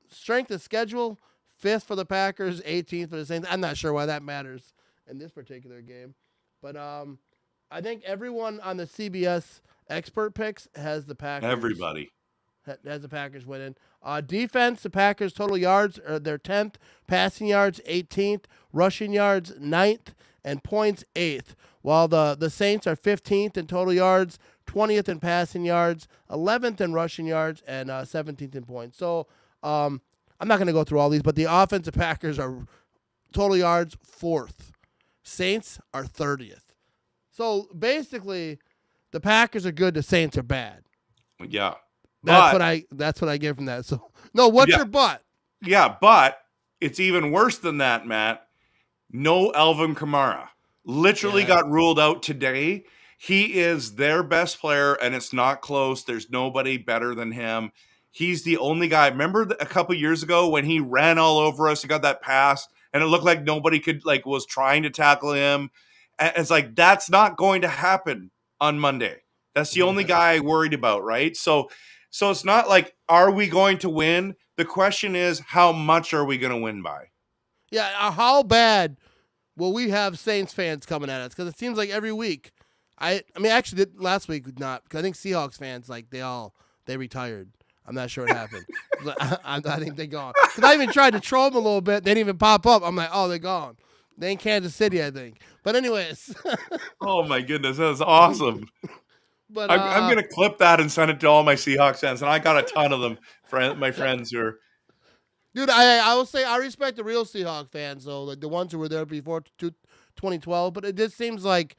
Speaker 2: Strength of schedule: 5th for the Packers, 18th for the Saints. I'm not sure why that matters in this particular game, but I think everyone on the CBS expert picks has the Packers.
Speaker 4: Everybody
Speaker 2: has the Packers winning. Defense: the Packers total yards are their 10th, passing yards 18th, rushing yards 9th, and points 8th. While the Saints are 15th in total yards, 20th in passing yards, 11th in rushing yards, and 17th in points. So I'm not going to go through all these, but the offensive Packers are total yards 4th. Saints are 30th. So basically, the Packers are good, the Saints are bad.
Speaker 4: Yeah.
Speaker 2: That's
Speaker 4: But
Speaker 2: what I get from that. So no, what's
Speaker 4: yeah,
Speaker 2: your butt?
Speaker 4: yeah, but it's even worse than that, Matt. No Alvin Kamara. Literally
Speaker 2: Yeah.
Speaker 4: got ruled out today. He is their best player, and it's not close. There's nobody better than him. He's the only guy. Remember a couple years ago when he ran all over us? He got that pass, and it looked like nobody could was trying to tackle him. And it's like that's not going to happen on Monday. That's the only guy I worried about, right? So it's not like are we going to win? The question is how much are we going to win by?
Speaker 2: Yeah. How bad will we have Saints fans coming at us? Because it seems like every week. I mean, actually, last week not. Because I think Seahawks fans they retired. I'm not sure what happened. I think they're gone. Because I even tried to troll them a little bit. They didn't even pop up. I'm like, oh, they're gone. They in Kansas City, I think. But anyways.
Speaker 4: Oh my goodness, that's awesome.
Speaker 2: But
Speaker 4: I'm gonna clip that and send it to all my Seahawks fans, and I got a ton of them. My friends who are.
Speaker 2: Dude, I will say I respect the real Seahawks fans though, like the ones who were there before 2012. But it just seems like,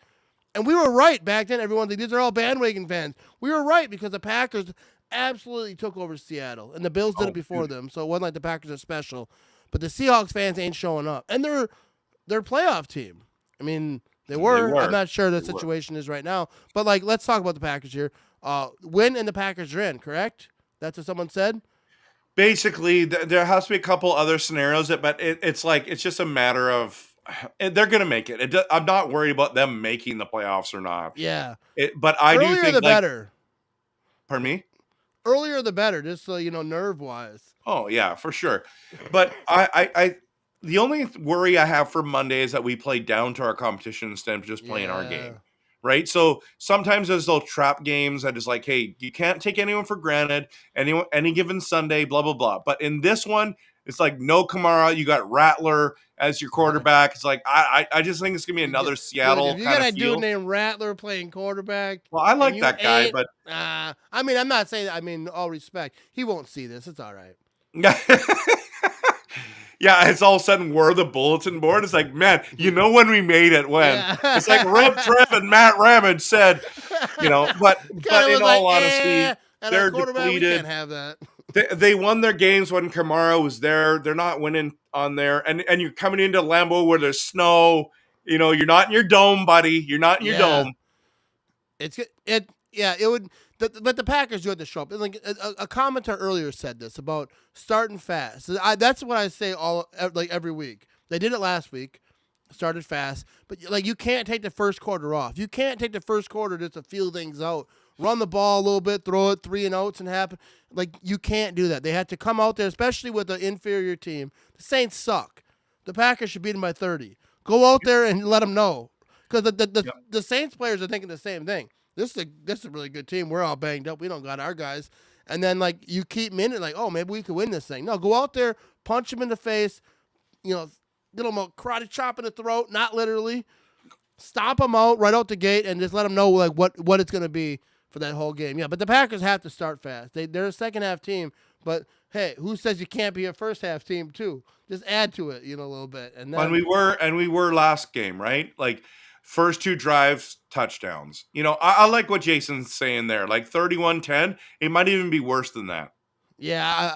Speaker 2: and we were right back then. Everyone's like, these are all bandwagon fans. We were right because the Packers absolutely took over Seattle, and the Bills did it before them. So it wasn't like the Packers are special. But the Seahawks fans ain't showing up, and they're playoff team. I mean, they were. I'm not sure the situation is right now, but like, let's talk about the Packers here. Win and the Packers are in, correct? That's what someone said.
Speaker 4: Basically, there has to be a couple other scenarios, but it's just a matter of they're going to make it. I'm not worried about them making the playoffs or not.
Speaker 2: Yeah,
Speaker 4: But I
Speaker 2: earlier
Speaker 4: do think
Speaker 2: the better.
Speaker 4: Pardon me?
Speaker 2: Earlier the better, just so you know, nerve wise.
Speaker 4: Oh yeah, for sure. But I the only worry I have for Monday is that we play down to our competition instead of just playing our game. Right. So sometimes there's those trap games that is like, hey, you can't take anyone for granted, any given Sunday, blah, blah, blah. But in this one, it's like no Kamara, you got Rattler as your quarterback. It's like I just think it's gonna be another Seattle.
Speaker 2: Dude, if you got a dude named Rattler playing quarterback.
Speaker 4: Well, I like that guy, but
Speaker 2: I mean, I'm not saying that. I mean, all respect. He won't see this. It's all right.
Speaker 4: Yeah, it's all of a sudden we're the bulletin board. It's like, man, you know when we made it when. Yeah. It's like RevTrev and Matt Ramage said, but in all honesty, they're depleted. We
Speaker 2: can't have that.
Speaker 4: They won their games when Kamara was there. They're not winning on there. And you're coming into Lambeau where there's snow. You're not in your dome, buddy. You're not in your dome.
Speaker 2: It would. But the Packers do have to show up. Like a commenter earlier said this about starting fast. That's what I say every week. They did it last week, started fast. But you can't take the first quarter off. You can't take the first quarter just to feel things out. Run the ball a little bit, throw it 3 and outs, and happen. You can't do that. They had to come out there, especially with an inferior team. The Saints suck. The Packers should beat them by 30. Go out there and let them know, because the Saints players are thinking the same thing. This is a really good team. We're all banged up. We don't got our guys. And then, you keep minute, oh, maybe we could win this thing. No, go out there, punch them in the face, get them a karate chop in the throat, not literally. Stomp them out right out the gate and just let them know, what it's going to be for that whole game. Yeah, but the Packers have to start fast. They're a second-half team. But, hey, who says you can't be a first-half team, too? Just add to it, a little bit. And
Speaker 4: we were last game, right? First 2 drives, touchdowns. I like what Jason's saying there. 31-10, it might even be worse than that.
Speaker 2: Yeah.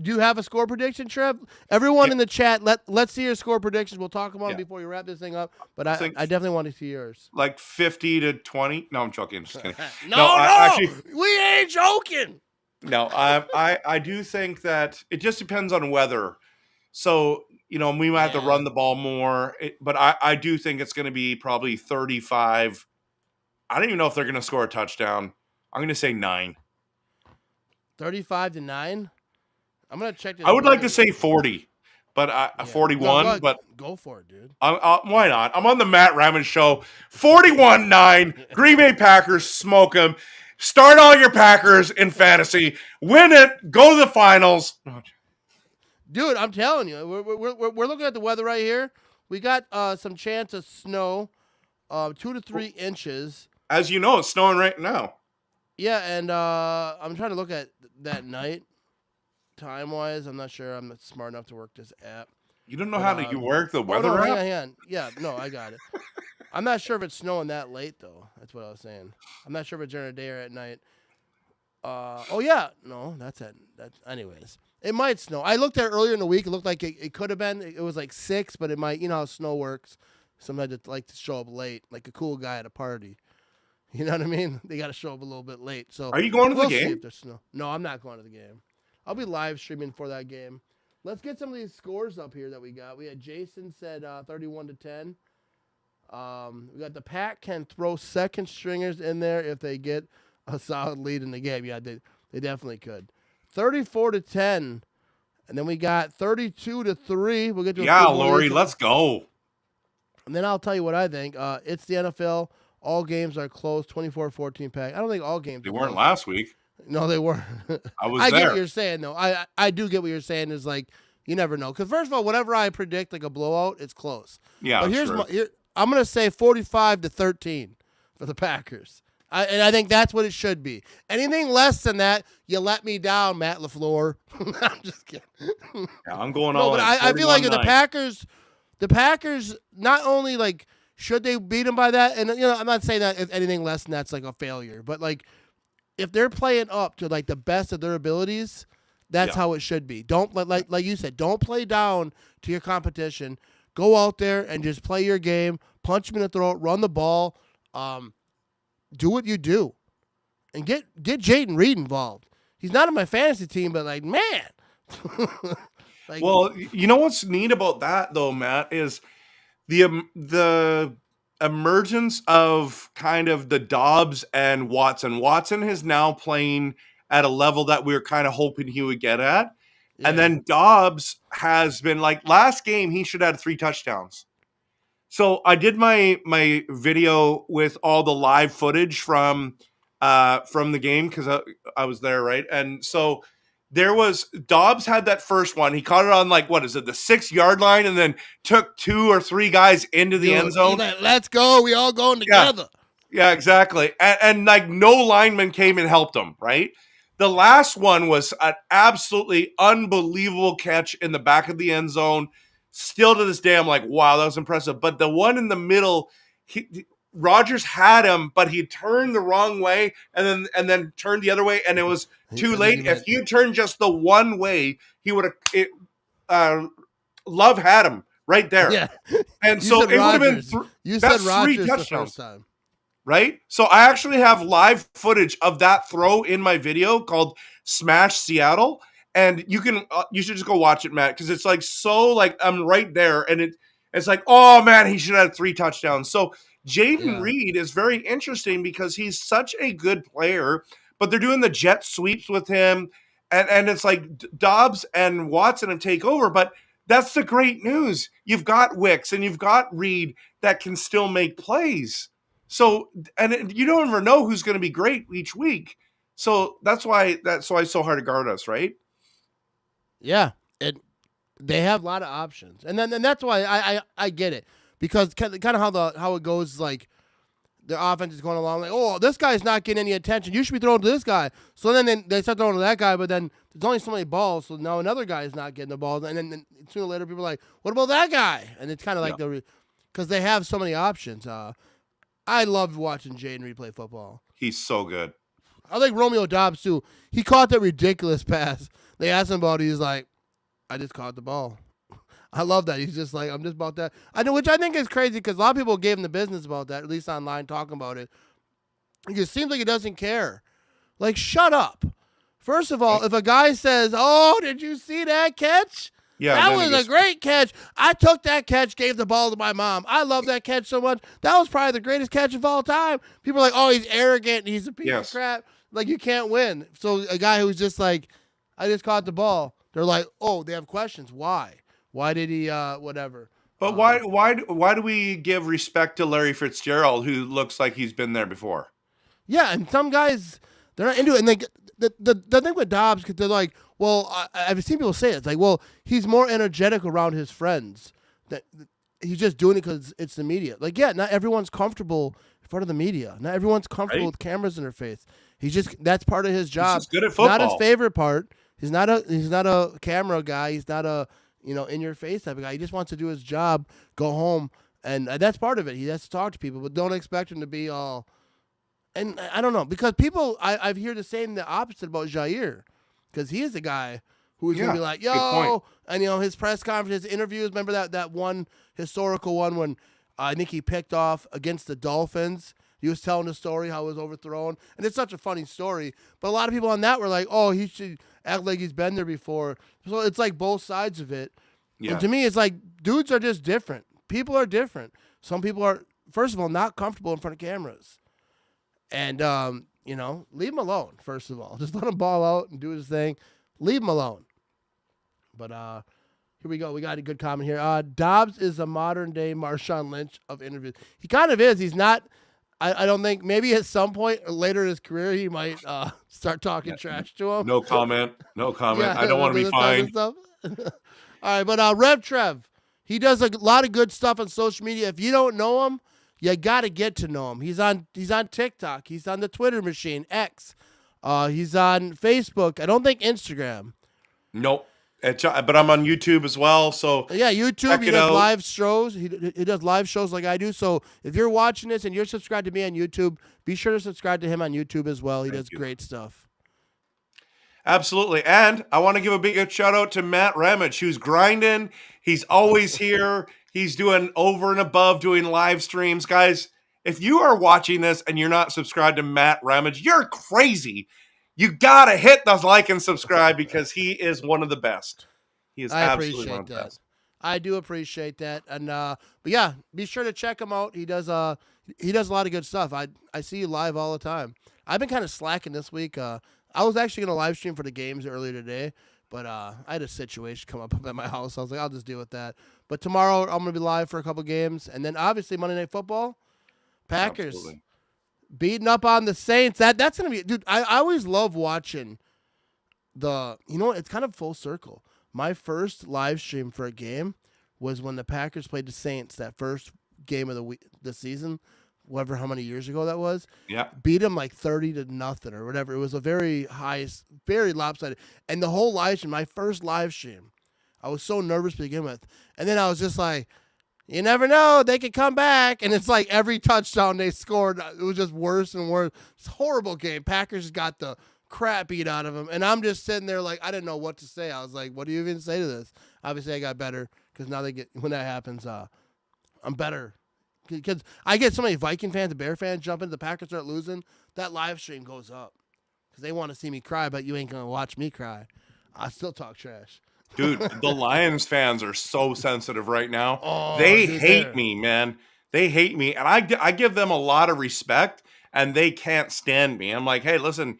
Speaker 2: Do you have a score prediction, Trev? Everyone in the chat, let's see your score predictions. We'll talk about them before you wrap this thing up. But I definitely want to see yours.
Speaker 4: 50-20. No, I'm joking. Just kidding.
Speaker 2: No, actually, we ain't joking.
Speaker 4: No, I do think that it just depends on weather. So, we might have to run the ball more, but I do think it's going to be probably 35. I don't even know if they're going to score a touchdown. I'm going to say 9.
Speaker 2: 35-9? I'm going to check this.
Speaker 4: I would like to say 40, but 41.
Speaker 2: No,
Speaker 4: but
Speaker 2: go for it, dude.
Speaker 4: Why not? I'm on the Matt Ramage show. 41-9. Green Bay Packers smoke them. Start all your Packers in fantasy. Win it. Go to the finals.
Speaker 2: Dude, I'm telling you, we're looking at the weather right here. We got some chance of snow, 2 to 3 inches.
Speaker 4: As you know, it's snowing right now.
Speaker 2: Yeah, and I'm trying to look at that night, time-wise. I'm not sure I'm not smart enough to work this app.
Speaker 4: You don't know how to work the weather app?
Speaker 2: Hang on. Yeah, no, I got it. I'm not sure if it's snowing that late, though. That's what I was saying. I'm not sure if it's during the day or at night. Oh yeah, no, that's it. That's anyways. It might snow. I looked at it earlier in the week. It looked like it could have been. It was like 6, but it might. You know how snow works. Sometimes it like to show up late, like a cool guy at a party. You know what I mean? They got to show up a little bit late. So
Speaker 4: Are you going to
Speaker 2: we'll
Speaker 4: the
Speaker 2: see
Speaker 4: game?
Speaker 2: if there's snow. No, I'm not going to the game. I'll be live streaming for that game. Let's get some of these scores up here that we got. We had Jason said 31-10. We got the Pack can throw second stringers in there if they get a solid lead in the game. Yeah, they definitely could. 34-10, and then we got 32-3. We'll get to
Speaker 4: Yeah, Lori, let's go.
Speaker 2: And then I'll tell you what I think. It's the NFL. All games are close. 24-14 Pack. I don't think all games.
Speaker 4: They
Speaker 2: are
Speaker 4: weren't
Speaker 2: close.
Speaker 4: last week.
Speaker 2: No, they weren't.
Speaker 4: I was
Speaker 2: I
Speaker 4: there.
Speaker 2: get what you're saying, though. I do get what you're saying. Is like you never know. Because first of all, whatever I predict, like a blowout, it's close.
Speaker 4: Yeah,
Speaker 2: but here's
Speaker 4: sure.
Speaker 2: I'm gonna say 45-13 for the Packers. And I think that's what it should be. Anything less than that, you let me down, Matt LaFleur. I'm just kidding.
Speaker 4: Yeah, I'm going
Speaker 2: No,
Speaker 4: all
Speaker 2: but
Speaker 4: in.
Speaker 2: I feel like if
Speaker 4: 41-9.
Speaker 2: the Packers not only like should they beat them by that, and I'm not saying that if anything less than that's like a failure, but like if they're playing up to like the best of their abilities, that's how it should be. Don't like you said, don't play down to your competition. Go out there and just play your game, punch them in the throat, run the ball, do what you do, and get Jayden Reed involved. He's not on my fantasy team, but like man.
Speaker 4: Well, you know what's neat about that though, Matt, is the emergence of kind of the Dobbs and Watson. Watson is now playing at a level that we were kind of hoping he would get at. Yeah. And then Dobbs has been like last game, he should have had 3 touchdowns. So I did my video with all the live footage from the game because I was there, right? And so there was Dobbs had that first one. He caught it on like what is it, the 6-yard line, and then took 2 or 3 guys into the end zone.
Speaker 2: Like, let's go, we all going together.
Speaker 4: Yeah, exactly. And like no lineman came and helped him, right? The last one was an absolutely unbelievable catch in the back of the end zone. Still to this day, I'm like, wow, that was impressive. But the one in the middle, Rodgers had him, but he turned the wrong way and then turned the other way, and it was too late. If you turned just the one way, he would have. Love had him right there, yeah. And so it would have been.
Speaker 2: You said Rodgers
Speaker 4: 3 touchdowns.
Speaker 2: The first time.
Speaker 4: Right? So I actually have live footage of that throw in my video called Smash Seattle. And you should just go watch it, Matt, because it's like so like I'm right there. And it's like, oh man, he should have had 3 touchdowns. So Jayden Reed is very interesting because he's such a good player, but they're doing the jet sweeps with him. And it's like Dobbs and Watson have take over, but that's the great news. You've got Wicks and you've got Reed that can still make plays. So, and you don't ever know who's going to be great each week. So that's why it's so hard to guard us, right?
Speaker 2: Yeah, they have a lot of options, and that's why I get it, because kind of how it goes, like the offense is going along, like, oh, this guy's not getting any attention, you should be throwing to this guy. So then they start throwing to that guy, but then there's only so many balls, so now another guy is not getting the balls, and then sooner or later people are like, what about that guy? And it's kind of like because they have so many options. I loved watching Jayden Reed play football.
Speaker 4: He's so good.
Speaker 2: I like Romeo Dobbs too. He caught that ridiculous pass. They asked him about it. He's like, I just caught the ball. I love that. He's just like, I'm just about that. I know, which I think is crazy because a lot of people gave him the business about that, at least online talking about it. It just seems like he doesn't care. Like, shut up. First of all, if a guy says, oh, did you see that catch? Yeah, that was a great catch. I took that catch, gave the ball to my mom. I love that catch so much. That was probably the greatest catch of all time. People are like, oh, he's arrogant and he's a piece of crap. Like, you can't win. So a guy who's just like, I just caught the ball. They're like, oh, they have questions. Why? Why did he, whatever.
Speaker 4: But why do we give respect to Larry Fitzgerald, who looks like he's been there before?
Speaker 2: Yeah, and some guys, they're not into it. And like the thing with Dobbs, because they're like, well, I've seen people say it. It's like, well, he's more energetic around his friends. That he's just doing it because it's the media. Like, yeah, not everyone's comfortable in front of the media. Not everyone's comfortable with cameras in their face. That's part of his job.
Speaker 4: He's just good at football.
Speaker 2: Not his favorite part. He's not a camera guy. He's not a in your face type of guy. He just wants to do his job, go home, and that's part of it. He has to talk to people, but don't expect him to be all and I don't know, because people, I've heard the opposite about Jair, because he is the guy who's going to be like,
Speaker 4: good point.
Speaker 2: yo, and, his press conference, his interviews, remember that one historical one when I think he picked off against the Dolphins? He was telling the story how he was overthrown, and it's such a funny story, but a lot of people on that were like, oh, he should act like he's been there before. So it's like both sides of it.
Speaker 4: Yeah.
Speaker 2: And to me, it's like dudes are just different. People are different. Some people are, first of all, not comfortable in front of cameras. And, leave him alone, first of all. Just let him ball out and do his thing. Leave him alone. But here we go. We got a good comment here. Dobbs is a modern-day Marshawn Lynch of interviews. He kind of is. He's not – I don't think – maybe at some point later in his career he might start talking trash to him.
Speaker 4: No comment. No comment.
Speaker 2: Yeah,
Speaker 4: I don't want to be fined.
Speaker 2: All right, but RevTrev, he does a lot of good stuff on social media. If you don't know him, you got to get to know him. He's on TikTok. He's on the Twitter machine, X. He's on Facebook. I don't think Instagram.
Speaker 4: Nope. But I'm on YouTube as well. So
Speaker 2: yeah, YouTube. He does live shows. He does live shows like I do. So if you're watching this and you're subscribed to me on YouTube, be sure to subscribe to him on YouTube as well. He does great stuff.
Speaker 4: Absolutely. And I want to give a big shout out to Matt Ramage, who's grinding. He's always here. He's doing over and above, doing live streams. Guys, if you are watching this and you're not subscribed to Matt Ramage, you're crazy. You got to hit the like and subscribe because he is one of the best. He is absolutely one of the best.
Speaker 2: I do appreciate that. And but yeah, be sure to check him out. He does a lot of good stuff. I see you live all the time. I've been kind of slacking this week. I was actually going to live stream for the games earlier today, but I had a situation come up at my house. I was like, I'll just deal with that. But tomorrow I'm going to be live for a couple games, and then obviously Monday Night Football, Packers.
Speaker 4: Absolutely.
Speaker 2: Beating up on the Saints. That's going to be, dude, I always love watching it's kind of full circle. My first live stream for a game was when the Packers played the Saints, that first game of the season, whatever, how many years ago that was.
Speaker 4: Yeah.
Speaker 2: Beat them like 30-0 or whatever. It was a very high, very lopsided. And the whole live stream, my first live stream, I was so nervous to begin with. And then I was just like, you never know, they could come back. And it's like every touchdown they scored, it was just worse and worse. It's a horrible game. Packers got the crap beat out of them. And I'm just sitting there like, I didn't know what to say. I was like, what do you even say to this? Obviously, I got better because now when that happens, I'm better. Because I get so many Viking fans and Bear fans jumping, the Packers start losing, that live stream goes up. Because they want to see me cry, but you ain't going to watch me cry. I still talk trash.
Speaker 4: Dude, the Lions fans are so sensitive right now.
Speaker 2: Oh,
Speaker 4: they hate me, man. They hate me. And I give them a lot of respect, and they can't stand me. I'm like, hey, listen,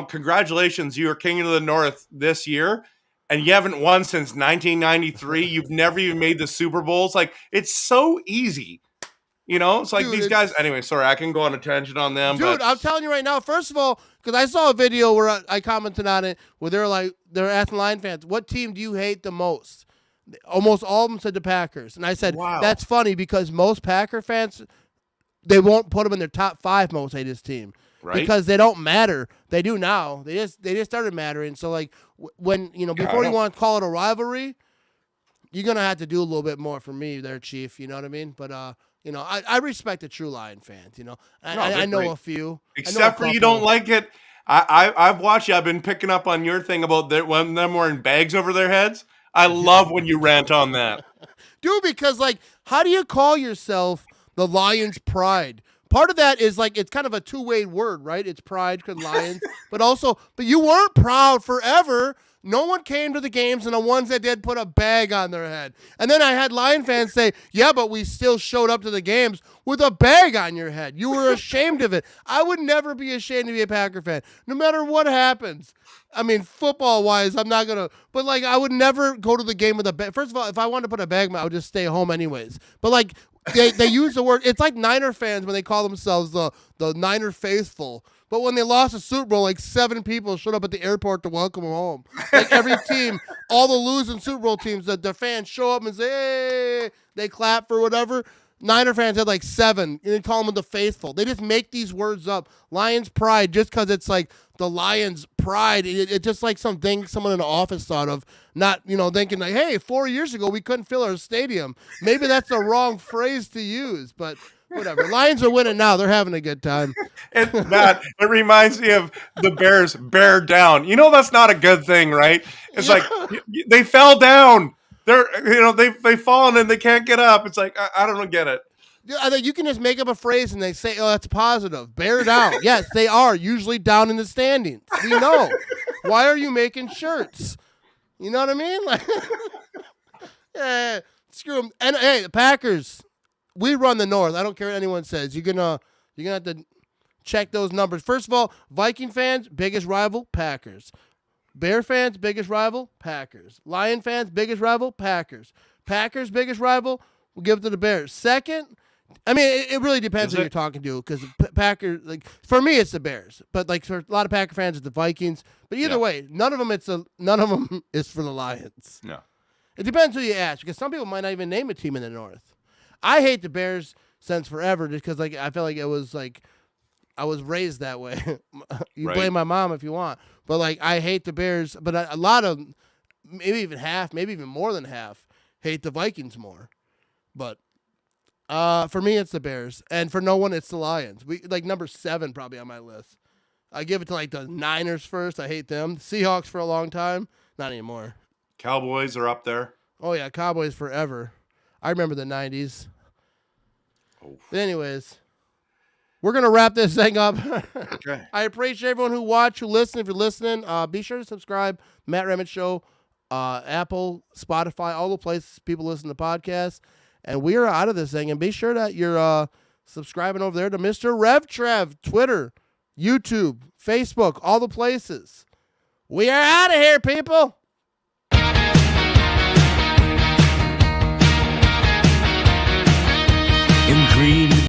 Speaker 4: congratulations. You are King of the North this year, and you haven't won since 1993. You've never even made the Super Bowls. Like, it's so easy. It's like, dude, these guys. Anyway, sorry, I can go on a tangent on them.
Speaker 2: Dude, I'm telling you right now, first of all, because I saw a video where I commented on it where they're asking Lion fans, what team do you hate the most? Almost all of them said the Packers. And I said, wow, that's funny because most Packer fans, they won't put them in their top 5 most hated team. Right? Because they don't matter. They do now. They just started mattering. So, like, when, before you want to call it a rivalry, you're going to have to do a little bit more for me there, Chief. You know what I mean? But, I respect the true Lion fans. I know a few.
Speaker 4: Except for you don't like it. I've watched you. I've been picking up on your thing about them wearing bags over their heads. I love when you rant on that.
Speaker 2: Dude, because, like, how do you call yourself the Lions' pride? Part of that is, like, it's kind of a two-way word, right? It's pride because Lions. but you weren't proud forever. No one came to the games, and the ones that did put a bag on their head. And then I had Lion fans say, yeah, but we still showed up to the games with a bag on your head. You were ashamed of it. I would never be ashamed to be a Packer fan, no matter what happens. I mean, football-wise, I'm not going to – but, like, I would never go to the game with a bag. First of all, if I wanted to put a bag on, I would just stay home anyways. But, like, they use the word – it's like Niner fans when they call themselves the Niner faithful. But when they lost the Super Bowl, like 7 people showed up at the airport to welcome them home. Like every team, all the losing Super Bowl teams, the fans show up and say, hey, they clap for whatever. Niner fans had like 7, and they call them the faithful. They just make these words up. Lions pride, just because it's like the Lions pride. It's just like something someone in the office thought of, not, thinking like, hey, 4 years ago we couldn't fill our stadium. Maybe that's the wrong phrase to use, but Whatever. Lions are winning now. They're having a good time.
Speaker 4: And Matt, it reminds me of the Bears bear down. You know that's not a good thing, right? It's like they fell down. They've fallen and they can't get up. It's like I don't get it.
Speaker 2: I think you can just make up a phrase and they say, "Oh, that's positive." Bear down. Yes, they are usually down in the standings. We know. Why are you making shirts? You know what I mean? Like, yeah, screw them. And hey, the Packers. We run the North. I don't care what anyone says. You're gonna have to check those numbers. First of all, Viking fans, biggest rival, Packers. Bear fans, biggest rival, Packers. Lion fans, biggest rival, Packers. Packers, biggest rival, we'll give it to the Bears. Second, I mean, it really depends who you're talking to, because Packers, like, for me, it's the Bears, but like for a lot of Packer fans, it's the Vikings. But either way, none of them is for the Lions.
Speaker 4: No,
Speaker 2: it depends who you ask, because some people might not even name a team in the North. I hate the Bears since forever, just because like I feel like it was like I was raised that way. You blame my mom if you want, but like I hate the Bears. But a lot of, maybe even half, maybe even more than half, hate the Vikings more. But for me, it's the Bears, and for no one, it's the Lions. We like number 7 probably on my list. I give it to like the Niners first. I hate them. Seahawks for a long time, not anymore.
Speaker 4: Cowboys are up there.
Speaker 2: Oh yeah, Cowboys forever. I remember the 90s.
Speaker 4: Oh.
Speaker 2: But anyways, we're going to wrap this thing up.
Speaker 4: Okay.
Speaker 2: I appreciate everyone who watched, who listened. If you're listening, be sure to subscribe. Matt Ramage Show, Apple, Spotify, all the places people listen to podcasts. And we are out of this thing. And be sure that you're subscribing over there to Mr. RevTrev, Twitter, YouTube, Facebook, all the places. We are out of here, people.
Speaker 3: In green